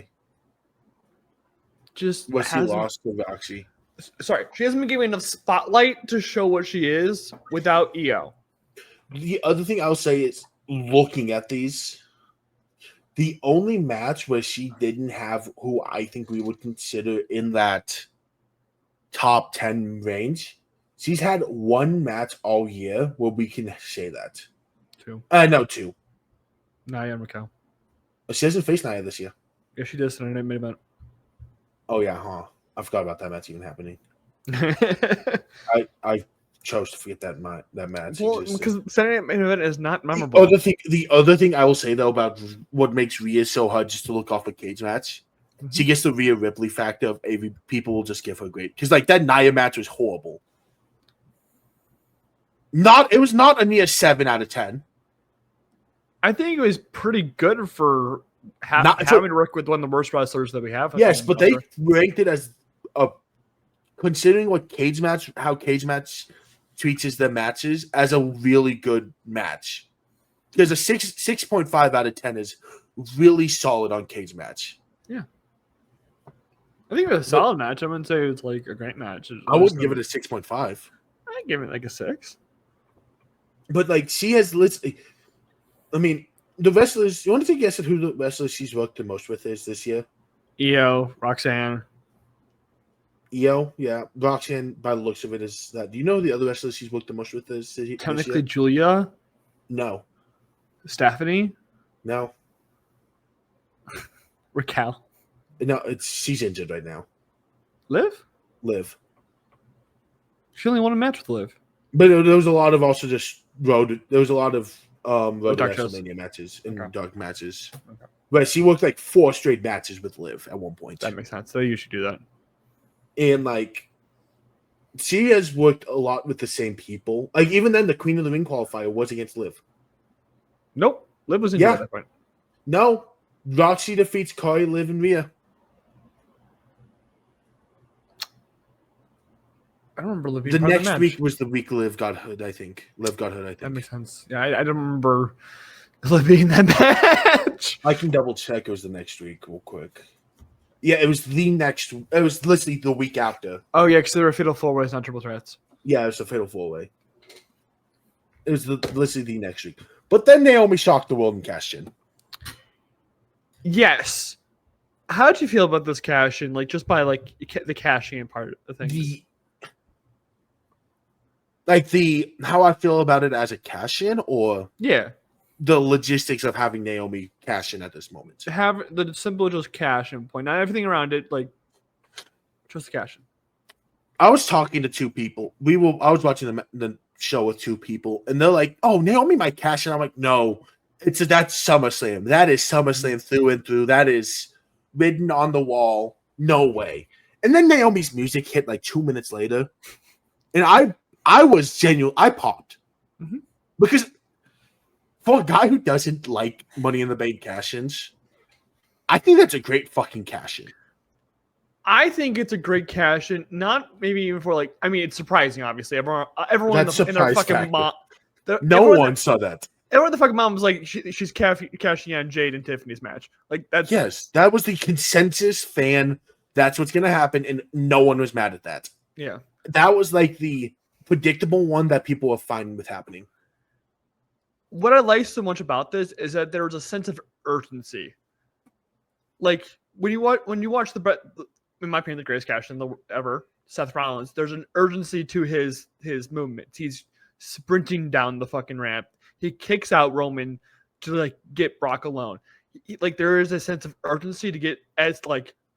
Just was she lost to Roxy? Sorry, she hasn't been given enough spotlight to show what she is without Io. The other thing I'll say is, looking at these, the only match where she didn't have who I think we would consider in that top 10 range, she's had 1 match all year where we can say that. 2. No, 2. Nia and Raquel. She hasn't faced Nia this year. Yeah, she does in her main event. Oh yeah, huh? I forgot about that match even happening. I chose to forget that match. Well, because Saturday Night Main Event is not memorable. The other thing I will say though about what makes Rhea so hard just to look off a cage match, she gets the Rhea Ripley factor of people will just give her great, because like that Nia match was horrible. It was not a near 7 out of 10. I think it was pretty good for having to work with one of the worst wrestlers that we have. Yes, but they ranked it as considering how Cage Match treats their matches, as a really good match. Because a 6.5 out of 10 is really solid on Cage Match. Yeah. I think it was a solid match. I wouldn't say it's like a great match. I wouldn't give it a 6.5. I'd give it like a 6. But like she has I mean, the wrestlers, you want to take a guess at who the wrestlers she's worked the most with is this year? Io, Roxanne. Io, yeah. Roxanne, by the looks of it, is that. Do you know who the other wrestlers she's worked the most with is? Technically, Julia? No. Stephanie? No. Raquel. No, she's injured right now. Liv? She only won a match with Liv. But there was a lot of also just road. There was a lot of road to dark shows. WrestleMania matches and Okay. dark matches. Okay. But she worked like 4 straight matches with Liv at one point. That makes sense. They usually do that. And like, she has worked a lot with the same people. Like even then, the Queen of the Ring qualifier was against Liv. Nope. Liv was injured at that point. No, Roxy defeats Corey, Liv, and Rhea. I don't remember Liv being The part of next match. week was the week Liv got hurt. I think Liv got hurt. I That think makes sense. Yeah, I don't remember Liv being in that match. I can double check. It was the next week, real quick. Yeah, it was the next. It was literally the week after. Oh yeah, because they were fatal 4-ways, not triple threats. Yeah, it was a fatal 4-way. It was literally the next week. But then Naomi shocked the world and cashed in. Yes. How did you feel about this cash in? Like just by like the cashing in part of things. How I feel about it as a cash in, or Yeah. the logistics of having Naomi cash in at this moment. To have the simple just cash in point, not everything around it, like just the cash in. I was talking to 2 people. I was watching the show with 2 people, and they're like, "Oh, Naomi might cash in." I'm like, "No, that's SummerSlam. That is SummerSlam through and through. That is written on the wall. No way." And then Naomi's music hit like 2 minutes later, and I was genuine. I popped because for a guy who doesn't like Money in the Bank cash-ins, I think that's a great fucking cash-in. I think it's a great cash in, not maybe even for like. I mean, it's surprising. Obviously, everyone in their fucking mom. No one saw that. Everyone, the fucking mom was like, she's cashing in on Jade and Tiffany's match. Like that's that was the consensus fan. That's what's gonna happen, and no one was mad at that. Yeah, that was like the predictable one that people were fine with happening. What I like so much about this is that there was a sense of urgency. Like when you watch the, in my opinion, the greatest cash in ever, Seth Rollins, there's an urgency to his movements. He's sprinting down the fucking ramp. He kicks out Roman to like get Brock alone. Like there is a sense of urgency to get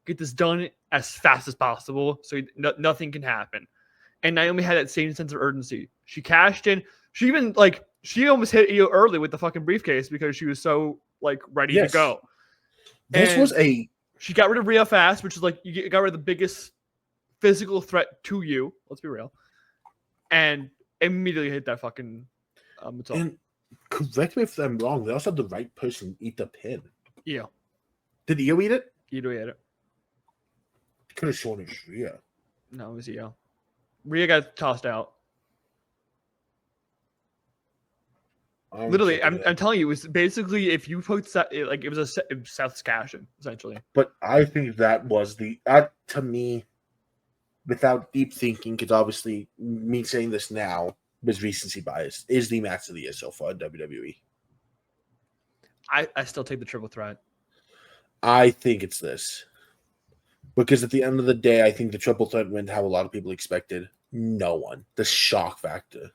this done as fast as possible, so nothing can happen. And Naomi had that same sense of urgency. She cashed in. She almost hit Io early with the fucking briefcase because she was so like ready to go. She got rid of Rhea fast, which is like you got rid of the biggest physical threat to you. Let's be real. And immediately hit that fucking Mattel. And correct me if I'm wrong. They also had the right person eat the pin. Io. Did Io eat it? Io ate it. Could have shown it Rhea. No, it was Io. Rhea got tossed out. Literally, I'm telling you, it was basically if you put it was Seth's cash in essentially. But I think that was to me, without deep thinking, because obviously me saying this now was recency bias, is the match of the year so far in WWE. I still take the triple threat. I think it's this. Because at the end of the day, I think the triple threat went how a lot of people expected. No one. The shock factor.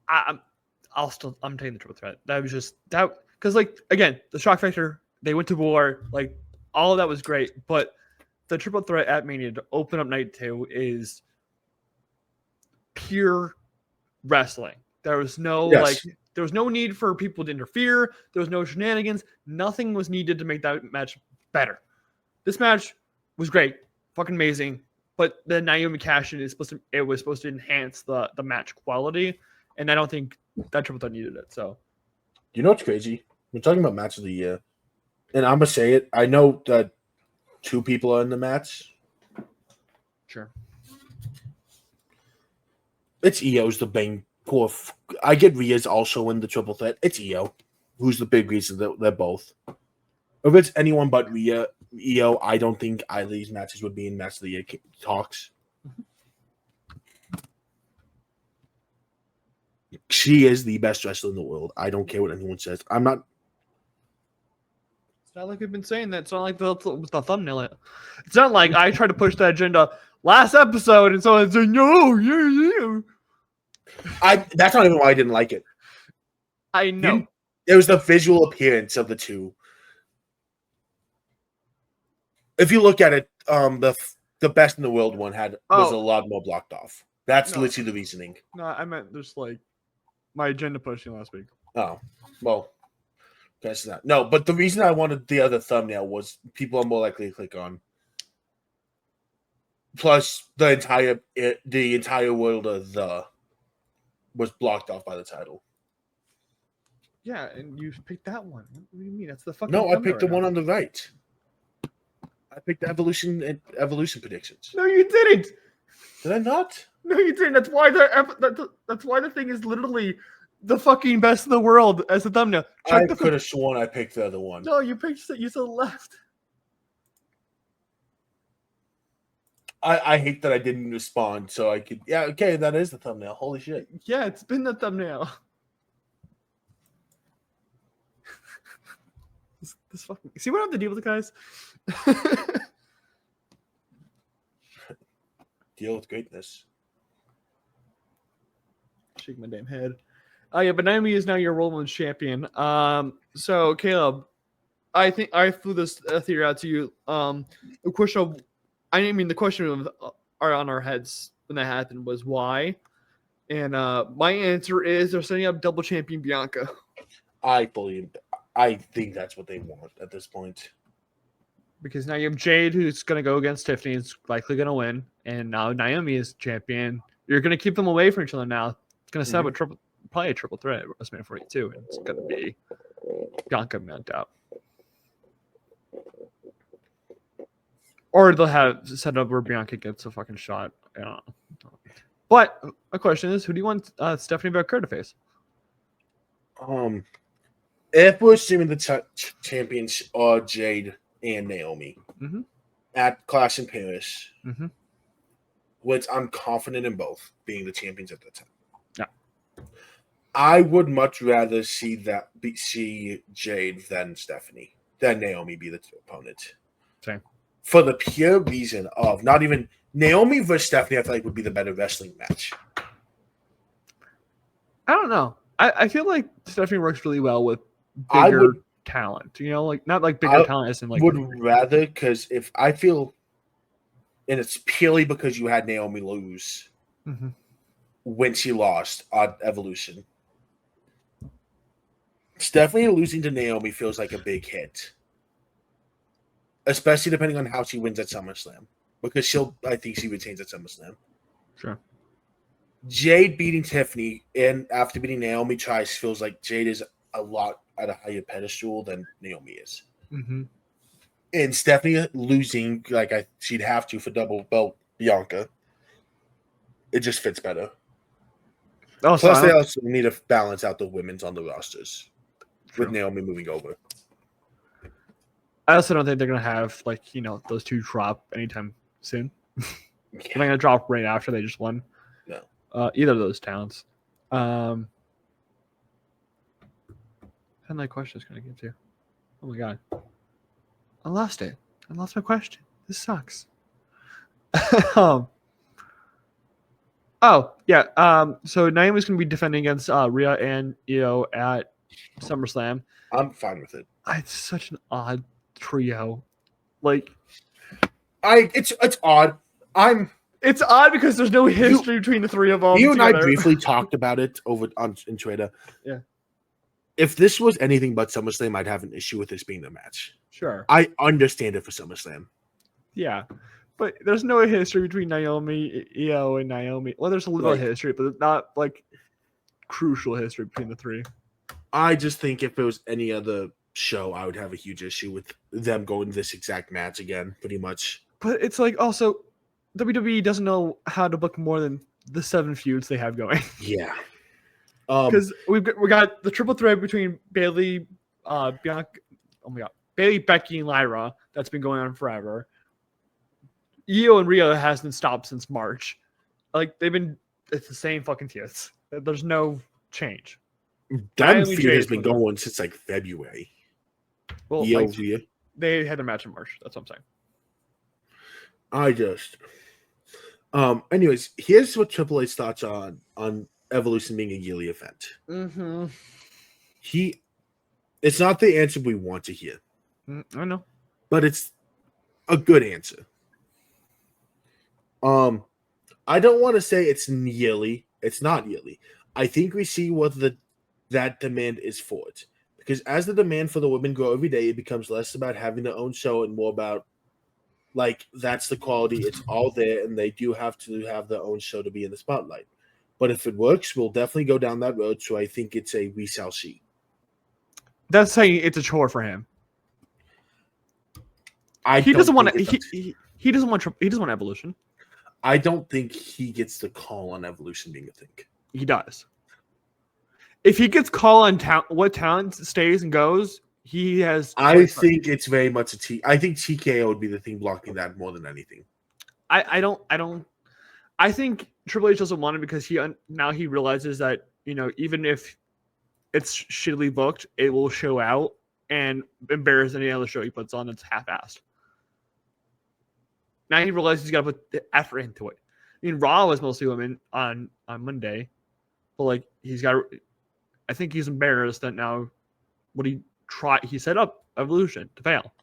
I'm taking the triple threat. That was just that because again, the shock factor, they went to war, like all of that was great, but the triple threat at Mania to open up night 2 is pure wrestling. There was no there was no need for people to interfere. There was no shenanigans. Nothing was needed to make that match better. This match was great, fucking amazing. But the Naomi cash-in was supposed to enhance the match quality, and I don't think that triple threat needed it. So, you know what's crazy? We're talking about match of the year, and I'm gonna say it. I know that 2 people are in the match. Sure, it's Io's the main core. I get Rhea's also in the triple threat. It's Io, who's the big reason that they're both. If it's anyone but Rhea, Io, I don't think either of these matches would be in match of the year talks. She is the best wrestler in the world. I don't care what anyone says. I'm not. It's not like we've been saying that. It's not like the thumbnail. It's not like I tried to push that agenda last episode and someone said, no, yeah. That's not even why I didn't like it. I know. It was the visual appearance of the 2. If you look at it, the best in the world one was a Oh. lot more blocked off. That's No. literally the reasoning. No, I meant just like my agenda pushing last week. Oh, well, guess not. No, but the reason I wanted the other thumbnail was people are more likely to click on. Plus, the entire world of the was blocked off by the title. Yeah, and you picked that one. What do you mean? That's the fucking. No, I thumbnail picked the right one now. on the right. I picked the evolution predictions. No, you didn't. Did I not? No, you didn't. That's why that's why the thing is literally the fucking best in the world as a thumbnail. I could have sworn I picked the other one. No, you picked you to the left. I hate that I didn't respond, so I could. Yeah, okay, that is the thumbnail. Holy shit! Yeah, it's been the thumbnail. this fucking. See what I have to deal with, guys. Deal with greatness. Shake my damn head. Oh yeah, but Naomi is now your World Women's Champion. So Caleb, I think I threw this theory out to you. The question are on our heads when that happened was why, and my answer is they're setting up double champion Bianca. I think that's what they want at this point. Because now you have Jade, who's going to go against Tiffany, is likely going to win, and now Naomi is champion. You're going to keep them away from each other now. It's going to set up probably a triple threat at WrestleMania 42, and it's going to be Bianca meant out. Or they'll have set up where Bianca gets a fucking shot. I don't know. But my question is, who do you want Stephanie Becker to face? If we're assuming the champions are Jade and Naomi at Clash in Paris, which I'm confident in both being the champions at the time. Yeah, I would much rather see Jade than Naomi be the opponent. same. For the pure reason of not even Naomi versus Stephanie, I feel like would be the better wrestling match. I don't know. I feel like Stephanie works really well with bigger talent. You know, like not like bigger talent as in like. Would rather because if I feel, and it's purely because you had Naomi lose when she lost on Evolution. Stephanie losing to Naomi feels like a big hit. Especially depending on how she wins at SummerSlam. Because I think she retains at SummerSlam. Sure. Jade beating Tiffany and after beating Naomi twice feels like Jade is a lot at a higher pedestal than Naomi is. And Stephanie losing, she'd have to for double belt Bianca. It just fits better. Plus, they also need to balance out the women's on the rosters. True. With Naomi moving over. I also don't think they're going to have, those two drop anytime soon. They're not going to drop right after they just won. No. Either of those towns. And my question is going to get to. Oh, my God. I lost it. I lost my question. This sucks. Oh, yeah. So Naomi's going to be defending against Rhea and Io at SummerSlam. I'm fine with it. It's such an odd trio. It's odd. It's odd because there's no history between the three of them. You and I briefly talked about it over in Twitter. Yeah. If this was anything but SummerSlam, I'd have an issue with this being the match. Sure. I understand it for SummerSlam. Yeah. But there's no history between Naomi, Io, and Naomi. Well, there's a little history, but not crucial history between the three. I just think if it was any other show, I would have a huge issue with them going this exact match again, pretty much. But it's also WWE doesn't know how to book more than the 7 feuds they have going. Yeah. Because we got the triple threat between Bayley, Bianca, Bayley, Becky, and Lyra that's been going on forever. Io and Rhea hasn't stopped since March. It's the same fucking tits. There's no change. That feud has been going since February. Well, Rhea. They had a match in March. That's what I'm saying. Anyways, here's what Triple H's thoughts on Evolution being a yearly event. It's not the answer we want to hear. I know. But it's a good answer. I don't want to say it's yearly. It's not yearly. I think we see what that demand is for it. Because as the demand for the women grow every day, it becomes less about having their own show and more about like that's the quality. It's all there, and they do have to have their own show to be in the spotlight. But if it works, we'll definitely go down that road. So I think it's a we shall see. That's saying it's a chore for him. He doesn't want Evolution. I don't think he gets the call on Evolution being a thing. He does. If he gets call on what talent stays and goes, he has. I think it's very much I think TKO would be the thing blocking that more than anything. I don't. I think Triple H doesn't want it because now he realizes that even if it's shittily booked, it will show out and embarrass any other show he puts on that's half-assed. Now he realizes he's got to put the effort into it. I mean, Raw was mostly women on Monday, but like I think he's embarrassed that now he set up Evolution to fail.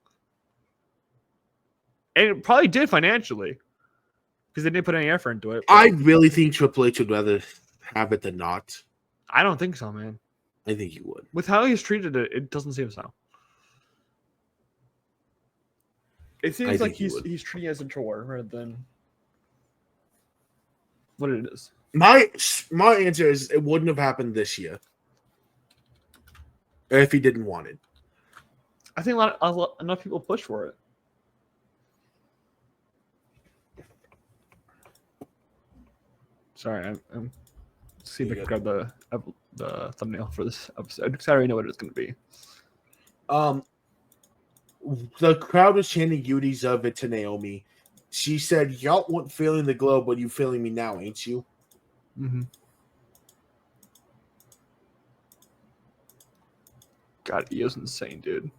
And it probably did financially because they didn't put any effort into it. I really think Triple H would rather have it than not. I don't think so, man. I think he would. With how he's treated it, it doesn't seem so. It seems like he's treating it as a chore rather than what it is. My answer is it wouldn't have happened this year if he didn't want it. I think enough people push for it. Sorry, I'm see if I can grab the thumbnail for this episode because I already know what it's going to be. The crowd was chanting "Yudi's of it" to Naomi. She said, "Y'all weren't feeling the glow, but you feeling me now, ain't you?" Mm-hmm. God, Io's insane, dude.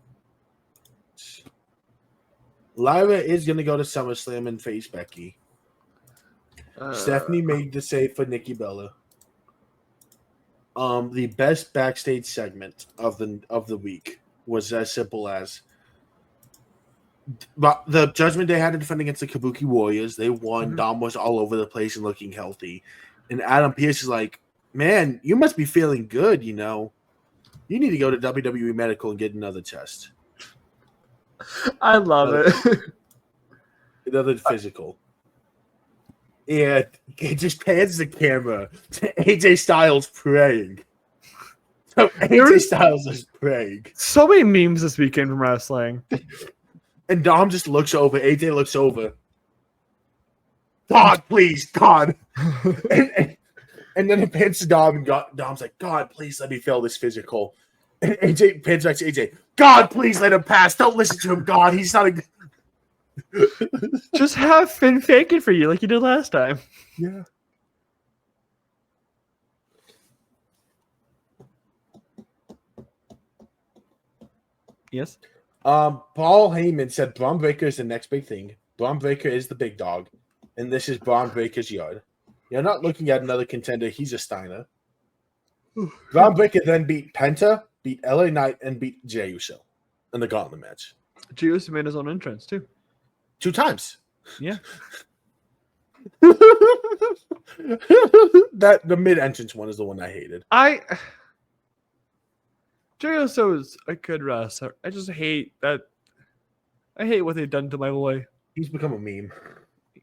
Lyra is gonna go to SummerSlam and face Becky. Stephanie made the save for Nikki Bella. The best backstage segment of the week was as simple as the Judgment Day had to defend against the Kabuki Warriors. They won. Mm-hmm. Dom was all over the place and looking healthy. And Adam Pearce is like, man, you must be feeling good, You need to go to WWE Medical and get another test. I love it. Another physical. And it just pans the camera to AJ Styles praying. So AJ Styles is praying. So many memes this weekend from wrestling. And Dom just looks over. AJ looks over. God, please, God. and then it pans to Dom, and Dom's like, God, please let me feel this physical. And AJ pans back to AJ. God, please let him pass. Don't listen to him, God. He's not a... Just have Finn fake it for you like you did last time. Yeah. Yes. Paul Heyman said Braun Breaker is the next big thing. Braun Breaker is the big dog. And this is Braun Breaker's yard. You're not looking at another contender. He's a Steiner. Braun Breaker then beat Penta, beat LA Knight, and beat Jey Uso in the gauntlet match. Jey Uso made his own entrance, too. 2 times. Yeah. The mid-entrance one is the one I hated. Jey Uso is a good wrestler. I just hate that. I hate what they've done to my boy. He's become a meme.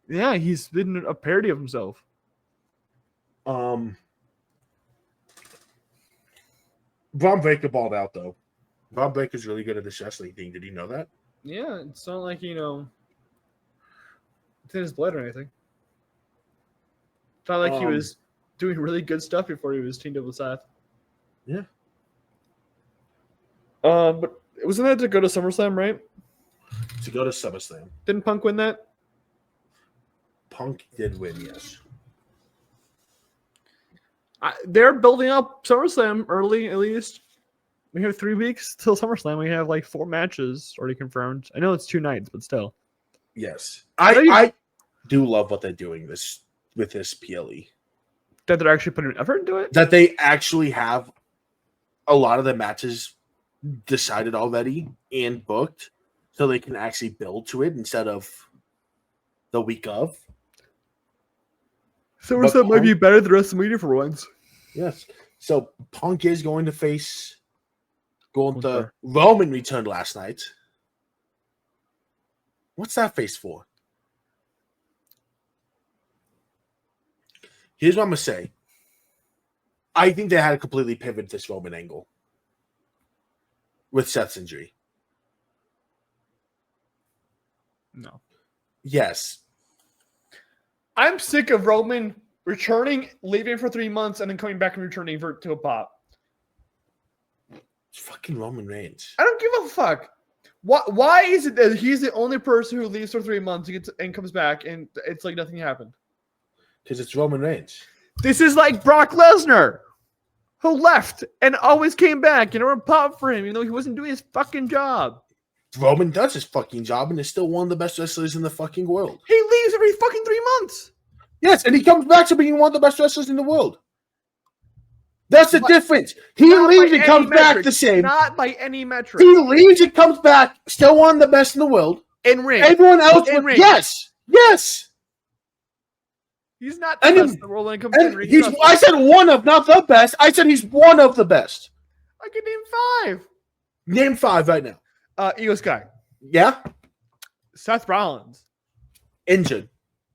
Yeah, he's been a parody of himself. Braun Breaker balled out, though. Braun Breaker's really good at this wrestling thing. Did you know that? Yeah, it's not like, it's in his blood or anything. It's not like he was doing really good stuff before he was teamed up with Seth. Yeah. But wasn't that to go to SummerSlam, right? To go to SummerSlam. Didn't Punk win that? Punk did win, yes. They're building up SummerSlam early, at least. We have 3 weeks till SummerSlam. We have like 4 matches already confirmed. I know it's 2 nights, but still. Yes. I do love what they're doing with this PLE. That they're actually putting effort into it? That they actually have a lot of the matches decided already and booked. so they can actually build to it instead of the week of. SummerSlam might be better than WrestleMania for once. Yes. So Punk is going to face Gunther. Gunther. Roman returned last night. What's that face for? Here's what I'm going to say. I think they had to completely pivot this Roman angle with Seth's injury. No. Yes. I'm sick of Roman returning, leaving for 3 months, and then coming back and returning to a pop. It's fucking Roman Reigns. I don't give a fuck. Why is it that he's the only person who leaves for 3 months and comes back and it's like nothing happened? Because it's Roman Reigns. This is like Brock Lesnar, who left and always came back and everyone popped for him, even though he wasn't doing his fucking job. Roman does his fucking job and is still one of the best wrestlers in the fucking world. He leaves every fucking 3 months. Yes, and he comes back to being one of the best wrestlers in the world. That's the difference. He leaves and comes back the same. Not by any metric. He leaves and comes back, still one of the best in the world. In ring. Everyone else, yes. He's not the best in the world when it comes to ring. I said one of, not the best. I said he's one of the best. I can name 5. Name 5 right now. Ego Sky. Yeah. Seth Rollins. Injured.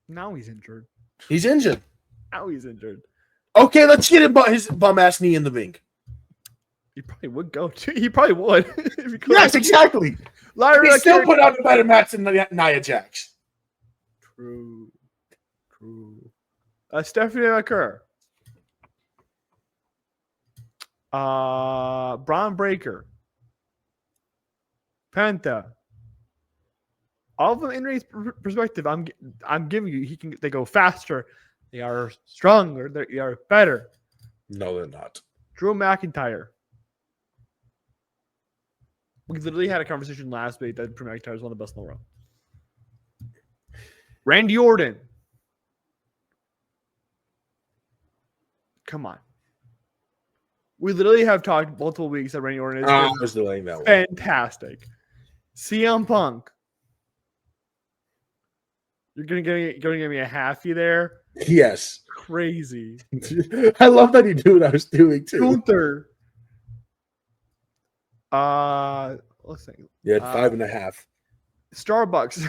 Now he's injured. He's injured. Now he's injured. Okay, let's get his bum ass knee in the ring. He probably would go too. He probably would. If he could. Yes, exactly. He still put out a better match than Nia Jax. True. Stephanie McCurr. Braun Breaker. Penta. All of them in race perspective, I'm giving you. They go faster. They are stronger. They are better. No, they're not. Drew McIntyre. We literally had a conversation last week that Drew McIntyre is one of the best in the world. Randy Orton. Come on. We literally have talked multiple weeks that Randy Orton is doing that one. Fantastic. CM Punk. You're gonna give me a halfie there? Yes. Crazy. I love that you do what I was doing too. Gunther. Let's see. You had 5.5. Starbucks.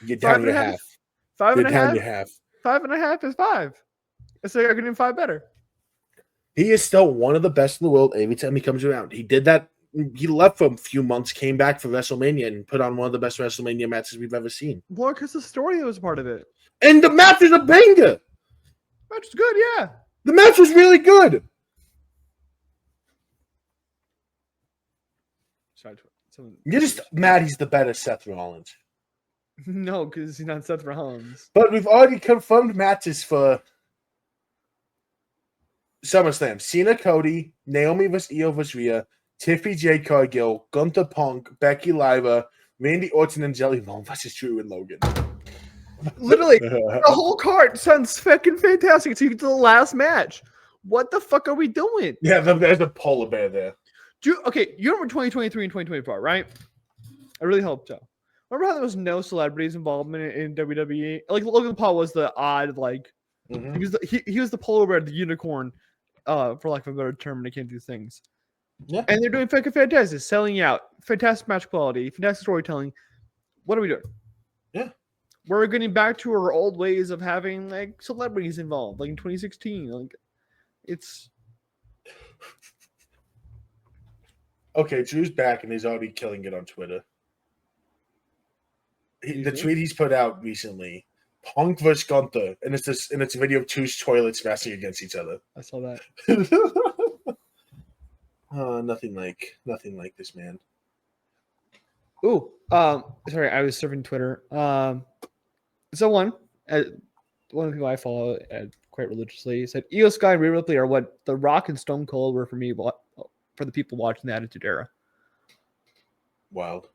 Get down to half. 5.5. 5.5 is 5. So I can do 5 better. He is still one of the best in the world every time he comes around. He did that. He left for a few months, came back for WrestleMania, and put on one of the best WrestleMania matches we've ever seen. More because the story that was part of it. And the match was a banger. Match was good, yeah. The match was really good. Sorry, You're just mad he's the better Seth Rollins. No, because he's not Seth Rollins. But we've already confirmed matches for SummerSlam. Cena, Cody, Naomi vs. Io vs. Rhea, Tiffy J. Cargill, Gunther Punk, Becky Lyra, Randy Orton, and Jelly Bone vs. Drew and Logan. Literally, the whole card sounds fucking fantastic. So you get to the last match. What the fuck are we doing? Yeah, there's a polar bear there. Okay, you remember 2023 and 2024, right? I really hope so. Remember how there was no celebrities involvement in WWE? Like Logan Paul was the odd, like he was the polar bear, the unicorn, for lack of a better term when it came to these things. Yeah. And they're doing fucking fantastic, selling out, fantastic match quality, fantastic storytelling. What are we doing? Yeah. We're getting back to our old ways of having like celebrities involved, like in 2016. Like it's okay. Drew's back and he's already killing it on Twitter. The tweet he's put out recently: Punk vs. Gunther, and it's a video of two toilets smashing against each other. I saw that. Nothing like this man. Ooh, sorry, I was surfing Twitter. Someone, one of the people I follow quite religiously, said Io Sky and Rhea Ripley are what The Rock and Stone Cold were for me, for the people watching the Attitude Era. Wild.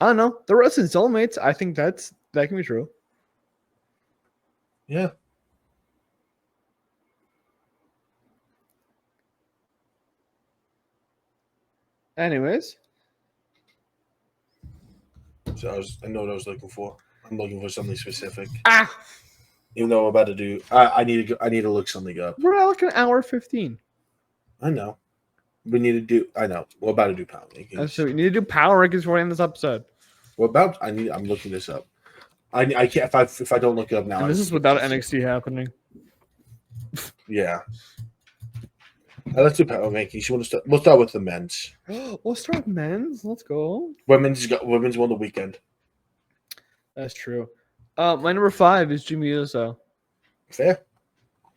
I don't know. The wrestling soulmates. I think that can be true. Yeah. Anyways, So I know what I was looking for. I'm looking for something specific. Ah, Even though I'm about to do, I need to look something up. we're at like an hour 15. I know. We need to do. I know. We're about to do power rankings. So we need to do power rankings for in this episode. We're about. I'm looking this up. I can't if I don't look it up now. And this is without NXT happening. Yeah. Let's do power rankings. You want to start? We'll start with the men's. We'll start with men's. Let's go. Women's won the weekend. That's true. My number 5 is Jimmy Uso. Fair.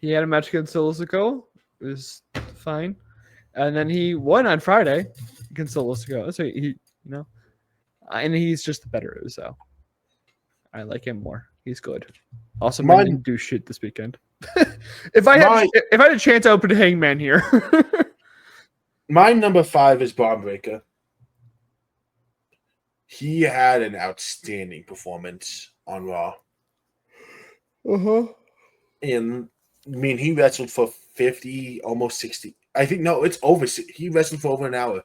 He had a match against Solisico. It was fine. And then he won on Friday against Solisico. So and he's just the better Uso. I like him more. He's good. Also, man didn't do shit this weekend. if I had a chance, I would put Hangman here. My number 5 is Braun Breaker. He had an outstanding performance on Raw. And I mean, he wrestled for 50, almost 60. I think it's over. He wrestled for over an hour,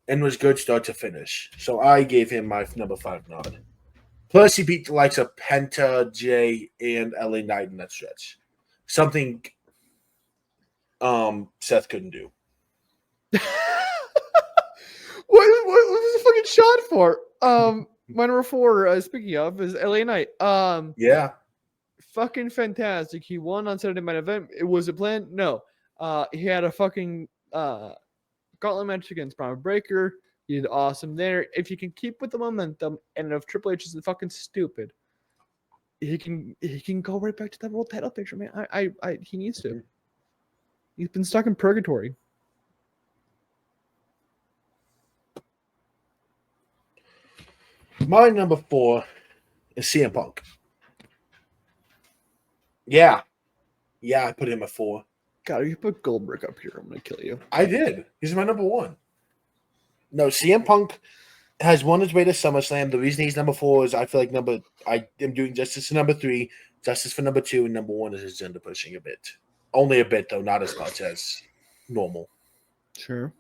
and was good start to finish. So I gave him my number 5 nod. Plus, he beat the likes of Penta, Jay, and LA Knight in that stretch. Something Seth couldn't do. What was the fucking shot for? My number 4, speaking of, is LA Knight. Yeah. Fucking fantastic. He won on Saturday Night Event. It was a plan? No. He had a fucking gauntlet match against Braun Breaker. He did awesome there. If you can keep with the momentum, and if Triple H isn't fucking stupid, he can go right back to that world title picture, man. He needs to. He's been stuck in purgatory. My number 4 is CM Punk. Yeah, I put him at 4. God, if you put Goldberg up here, I'm gonna kill you. I did. He's my number 1. No, CM Punk has won his way to SummerSlam. The reason he's number 4 is I feel like I am doing justice to number 3, justice for number 2, and number 1 is his gender pushing a bit. Only a bit, though, not as much as normal. Sure.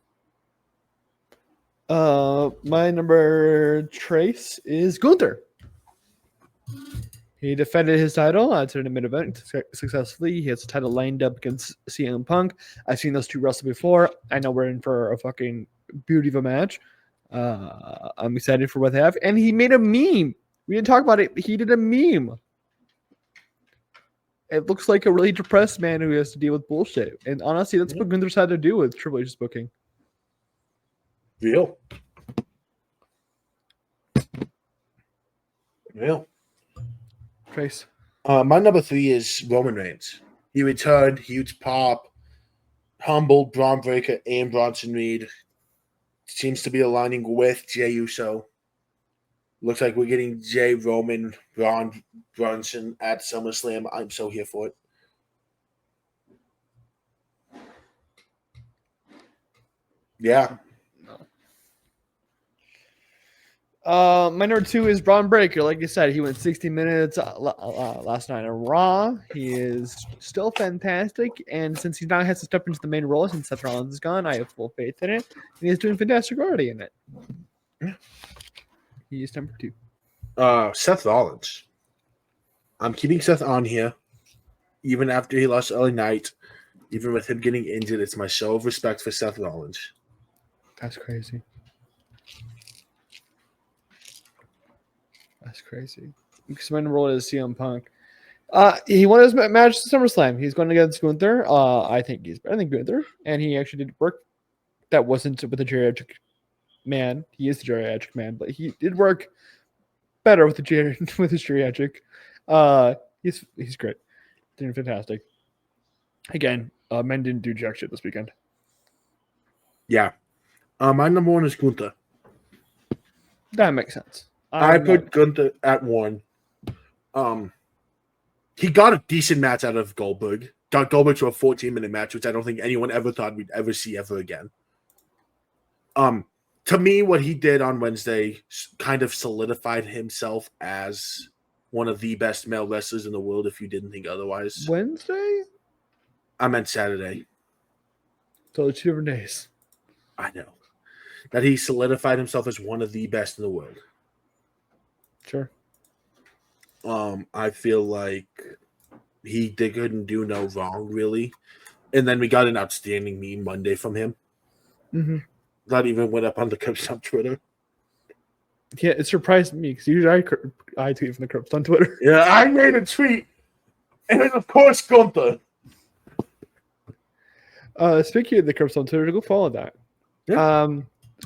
My number trace is Gunther. He defended his title at the mid event successfully. He has a title lined up against CM Punk. I've seen those two wrestle before. I know we're in for a fucking beauty of a match. I'm excited for what they have. And he made a meme. We didn't talk about it. He did a meme. It looks like a really depressed man who has to deal with bullshit. And honestly, that's what Gunther's had to do with Triple H's booking. Real. Trace. My number 3 is Roman Reigns. He returned, huge pop, humbled Braun Breaker and Bronson Reed. Seems to be aligning with Jey Uso. Looks like we're getting Jey, Roman, Braun, Bronson at SummerSlam. I'm so here for it. Yeah. My number 2 is Braun Breaker. Like you said, he went 60 minutes last night on Raw. He is still fantastic, and since he now has to step into the main role since Seth Rollins is gone, I have full faith in it, and he's doing fantastic already in it. Yeah. He is number 2. Seth Rollins. I'm keeping Seth on here, even after he lost LA Knight, even with him getting injured. It's my show of respect for Seth Rollins. That's crazy. That's crazy. Because my number 1 is CM Punk. He won his match at SummerSlam. He's going against Gunther. I think he's better than Gunther, and he actually did work that wasn't with the geriatric man. He is the geriatric man, but he did work better with the with his geriatric. He's great. Doing fantastic. Again, men didn't do jack shit this weekend. Yeah. My number 1 is Gunther. That makes sense. I put Gunther at 1. He got a decent match out of Goldberg. Got Goldberg to a 14-minute match, which I don't think anyone ever thought we'd ever see ever again. To me, what he did on Wednesday kind of solidified himself as one of the best male wrestlers in the world, if you didn't think otherwise. Wednesday? I meant Saturday. So 2 different days. I know. That he solidified himself as one of the best in the world. Sure. I feel like he couldn't do no wrong, really. And then we got an outstanding meme Monday from him. Mm-hmm. That even went up on the Cubs on Twitter. Yeah, it surprised me because usually I tweet from the Crips on Twitter. Yeah, I made a tweet, and of course Gunther. Speaking of the Crips on Twitter, go follow that. Yeah.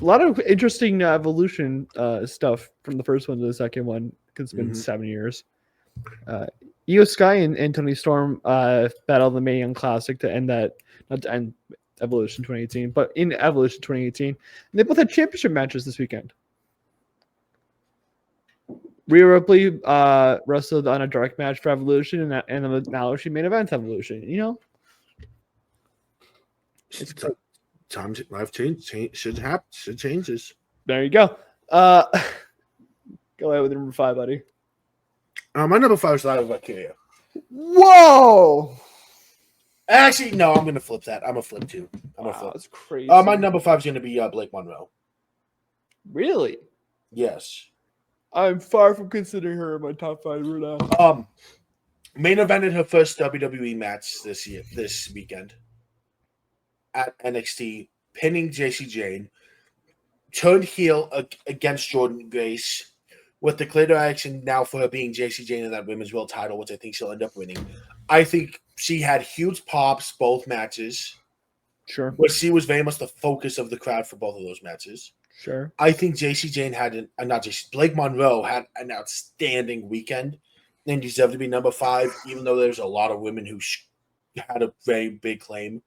A lot of interesting evolution stuff from the first one to the second one because it's been 7 years. Io Sky and Tony Storm battled the Mae Young Classic to end that, not to end Evolution 2018, but in Evolution 2018. And they both had championship matches this weekend. Rhea Ripley wrestled on a dark match for Evolution, and now she main event Evolution. You know, It's times life change should happen. Should changes. there you go. Go ahead with number 5, buddy. My number 5 is Live Valkyria. Whoa! Actually, no, I'm gonna flip that. I'm gonna flip 2. Wow, that's crazy. My number 5 is gonna be Blake Monroe. Really? Yes. I'm far from considering her in my top 5 right now. Main evented her first WWE match this weekend at NXT, pinning JC Jane. Turned heel against Jordan Grace, with the clear action now for her being JC Jane in that Women's World title, which I think she'll end up winning. I think she had huge pops both matches. Sure. But she was very much the focus of the crowd for both of those matches. Sure. I think JC Jane Blake Monroe had an outstanding weekend and deserved to be number 5, even though there's a lot of women who had a very big claim.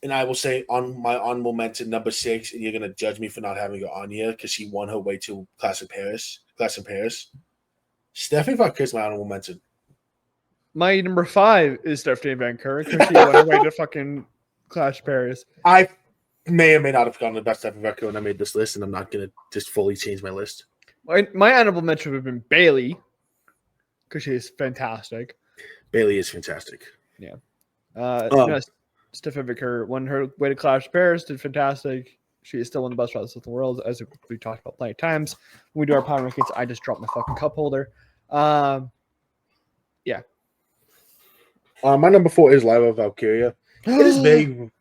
And I will say on my honorable mention, number 6, and you're going to judge me for not having her on here because she won her way to Clash in Paris. Stephanie Van Kerr is my honorable mention. My number 5 is Stephanie Van Kerr because she won her way to fucking Clash Paris. I may or may not have gotten the best Stephanie Van Kerr when I made this list, and I'm not going to just fully change my list. My honorable mention would have been Bailey because she is fantastic. Bailey is fantastic. Yeah. Stephanie Van Kerr won her way to Clash Paris, did fantastic. She is still one of the best wrestlers in the world, as we talked about plenty of times. When we do our power rankings, I just dropped my fucking cup holder. Yeah. My number 4 is Lyra Valkyria. It is very.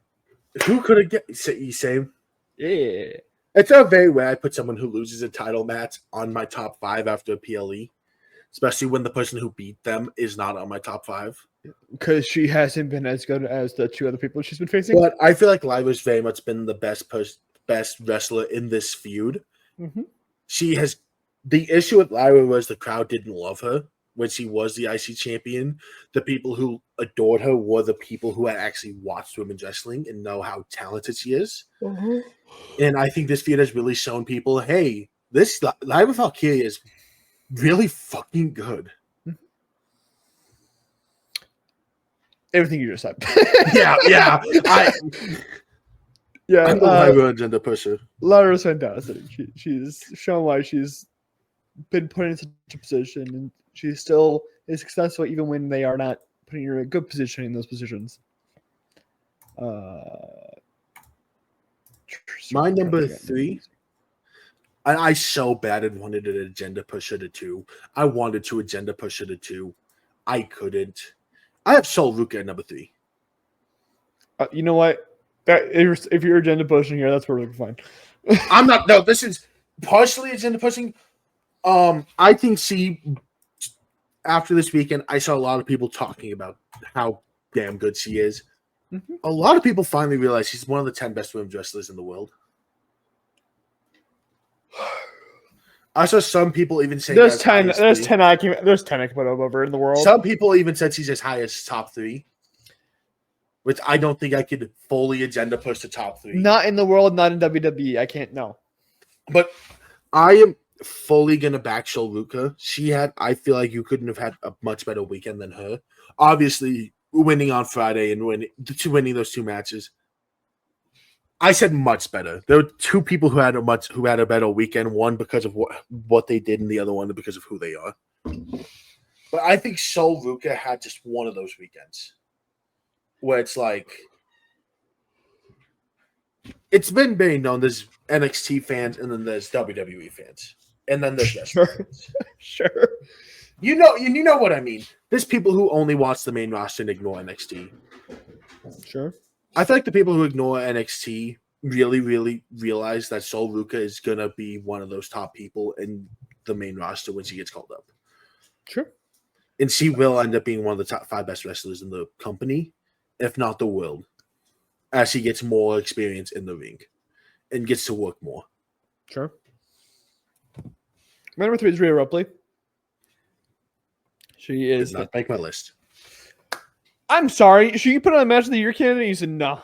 Who could have get you same? Yeah. It's a very rare I put someone who loses a title match on my top 5 after a PLE, especially when the person who beat them is not on my top 5. Because she hasn't been as good as the 2 other people she's been facing. But I feel like Lyra's very much been the best wrestler in this feud. Mm-hmm. She has. The issue with Lyra was the crowd didn't love her when she was the IC champion. The people who adored her were the people who had actually watched women's wrestling and know how talented she is. Mm-hmm. And I think this feud has really shown people, hey, this Lyra Valkyria is really fucking good. Everything you just said. Yeah. I'm the Lyra agenda pusher. Lyra's fantastic. She's shown why she's been put in such a position, and she still is successful even when they are not putting her in a good position in those positions. My number 3, and I so bad and wanted an agenda pusher to 2. I wanted to agenda pusher to 2. I couldn't. I have Sol Ruka at number 3. You know what? If you're agenda pushing here, that's perfectly fine. I'm not. No, this is partially agenda pushing. I think after this weekend, I saw a lot of people talking about how damn good she is. Mm-hmm. A lot of people finally realize she's one of the 10 best women's wrestlers in the world. I saw some people even say there's 10 I can put over in the world. Some people even said she's as high as top 3, which I don't think I could fully agenda push to top 3. Not in the world, not in WWE. I can't know. But I am fully gonna back Sol Ruka. I feel like you couldn't have had a much better weekend than her. Obviously, winning on Friday and winning those 2 matches. I said much better. There were 2 people who had a better weekend. One because of what they did, and the other one because of who they are. But I think Sol Ruka had just one of those weekends where it's like it's been very known. There's NXT fans and then there's WWE fans. And then there's this. Sure. You know what I mean. There's people who only watch the main roster and ignore NXT. Sure. I feel like the people who ignore NXT really, really realize that Sol Ruka is gonna be one of those top people in the main roster when she gets called up. Sure. And she will end up being one of the top 5 best wrestlers in the company, if not the world, as she gets more experience in the ring and gets to work more. Sure. My number 3 is Rhea Ripley. She is. Did not make my list. I'm sorry. Should you put on a match of the year candidate? You said no.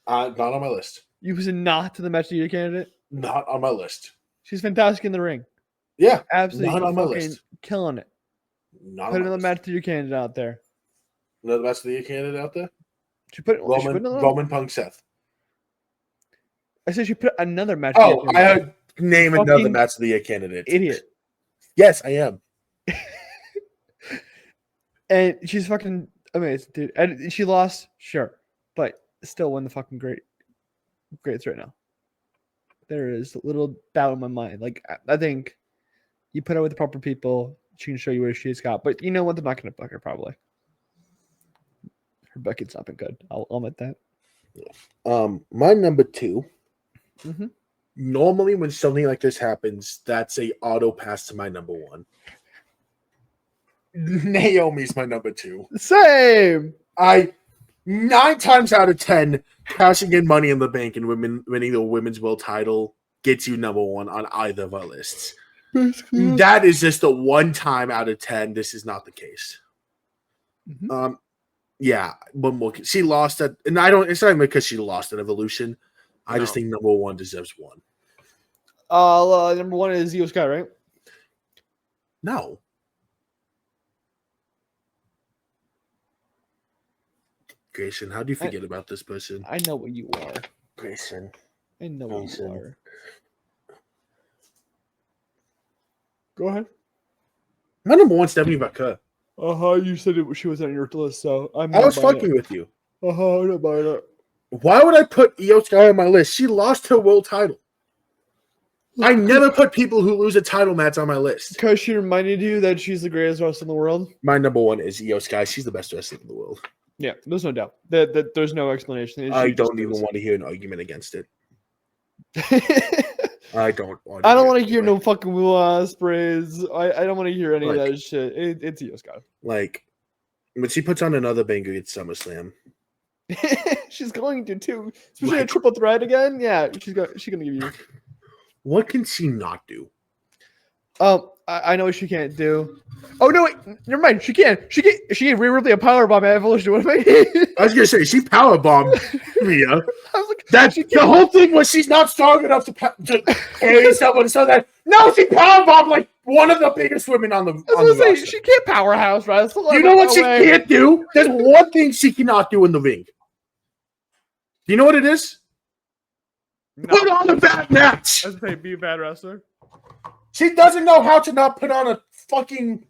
Not on my list. You said not to the match of the year candidate. Not on my list. She's fantastic in the ring. Yeah, Absolutely. not on my list. Killing it. Not Put on another my match of the year candidate out there. Another match of the year candidate out there. She put Roman Punk Seth. I said she put another match. Oh, I heard name another match of the year candidate. Idiot. Yes, I am. And she's fucking amazing, dude. And she lost, sure, but still one of the fucking greats right now. There is a little doubt in my mind. Like, I think you put her with the proper people, she can show you what she's got. But you know what? They're not going to book her, probably. Her bucket's not been good. I'll admit that. My number 2. Mm-hmm. Normally, when something like this happens, that's a auto pass to my number 1. Naomi's my number 2. Same. 9 times out of 10, cashing in Money in the Bank and winning the women's world title gets you number 1 on either of our lists. That is just the 1 time out of 10. This is not the case. Mm-hmm. Yeah, one more. She lost at, and I don't. It's not even because she lost at Evolution. I just think number 1 deserves 1. Number 1 is Io Sky, right? No. Grayson, how do you forget about this person? I know what you are. Grayson. I know what you are. Go ahead. My number 1, Stephanie Vaquer. You said she was on your list, so I was fucking with you. I'm not buying it. Why would I put Io Sky on my list? She lost her world title. I never put people who lose a title match on my list. Because she reminded you that she's the greatest wrestler in the world? My number 1 is Io Sky. She's the best wrestler in the world. Yeah, there's no doubt. There's no explanation. I don't even want to hear an argument against it. I don't want to hear no fucking Will Ospreys. I don't want to hear any of that shit. It's Io Sky. Like, when she puts on another banger, it's SummerSlam. She's going to, too. Especially a triple threat again. Yeah, she's gonna give you. What can she not do? I know what she can't do. Oh no, wait, never mind. She can. She gave Rhea Ripley a powerbomb at Evolution. What am I was gonna say she powerbombed Rhea. I was like, that's the whole thing was she's not strong enough to carry someone. So that no, she powerbombed like one of the biggest women on the. I was gonna say she can't powerhouse wrestle. You know what she can't do? There's one thing she cannot do in the ring. Do you know what it is? No. Put on a bad match. I was gonna say be a bad wrestler. She doesn't know how to not put on a fucking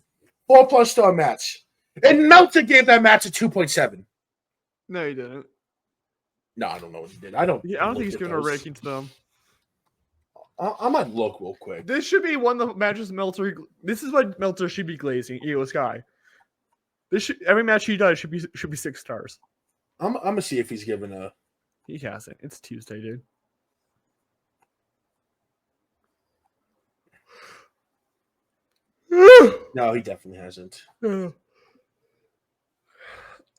4+ star match. And Meltzer gave that match a 2.7. No, he didn't. No, I don't know what he did. I don't think he's giving a ranking to them. I might look real quick. This should be one of the matches Meltzer. This is what Meltzer should be glazing. Io Sky. Every match he does should be 6 stars. I'm gonna see if he's given a. He hasn't. It's Tuesday, dude. No, he definitely hasn't.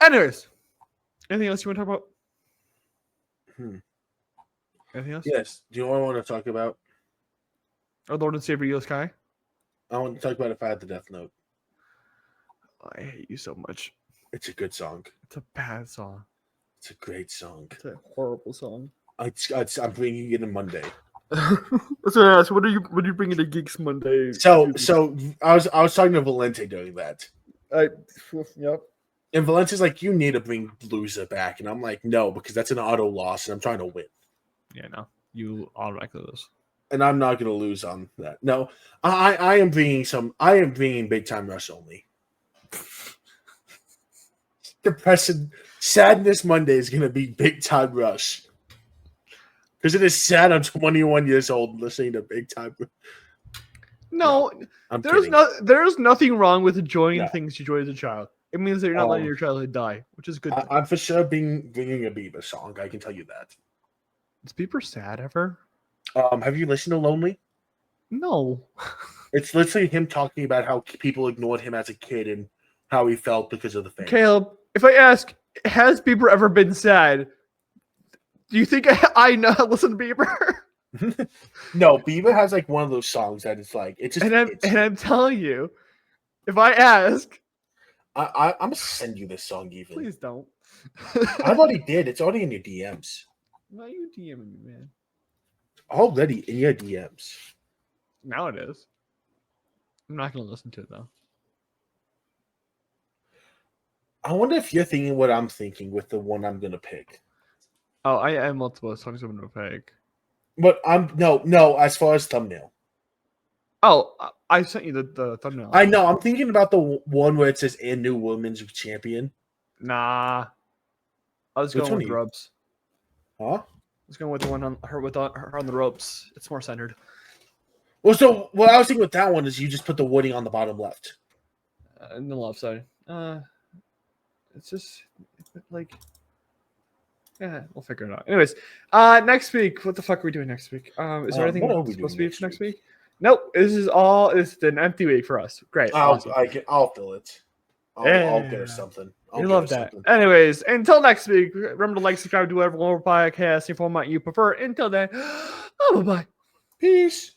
Anyways, anything else you want to talk about? Anything else? Yes. Do you know what I want to talk about? Our Lord and Savior Io Sky? I want to talk about If I Had the Death Note. I hate you so much. It's a good song. It's a bad song. It's a great song. It's a horrible song. I'm bringing it in Monday. That's what I asked. What are you bringing to Geeks Monday? So I was talking to Valente during that. Yep. And Valente's like, you need to bring Loser back, and I'm like, no, because that's an auto loss, and I'm trying to win. Yeah, no, you automatically lose. And I'm not going to lose on that. No, I am bringing Big Time Rush only. Depression, Sadness Monday is going to be Big Time Rush. Because it is sad I'm 21 years old listening to Big Time Rush. No, I'm kidding. there's nothing wrong with enjoying No. things you enjoyed as a child. It means that you're not letting Um, your childhood die, which is a good. Thing. I'm for sure bringing a Bieber song. I can tell you that. Is Bieber sad ever? Have you listened to Lonely? No. It's literally him talking about how people ignored him as a kid and how he felt because of the fame. Caleb, if I ask, has Bieber ever been sad? Do you think I know listen to Bieber? No, Bieber has like one of those songs that it's like it's just. and I'm telling you, if I ask, I'm gonna send you this song. Even please don't. I've already did. It's already in your DMs. Why are you DMing me, man? Already in your DMs. Now it is. I'm not gonna listen to it though. I wonder if you're thinking what I'm thinking with the one I'm gonna pick. Oh, I have multiple songs I'm gonna pick. But I'm no. As far as thumbnail, Oh, I sent you the thumbnail. I know. I'm thinking about the one where it says "and new women's champion." Nah, I was Which going one with are you- ropes. Huh? I was going with the one on her with her on the ropes. It's more centered. Well, so what I was thinking with that one is you just put the wording on the bottom left. In the left side. It's just like, yeah, we'll figure it out. Anyways, next week, what the fuck are we doing next week? Is there anything what are we supposed to doing be for next week? Nope. It's an empty week for us. Great. Awesome. I'll fill it. I'll get us something. We love that. Anyways, until next week, remember to like, subscribe to whatever podcast format you prefer. Until then, bye bye. Peace.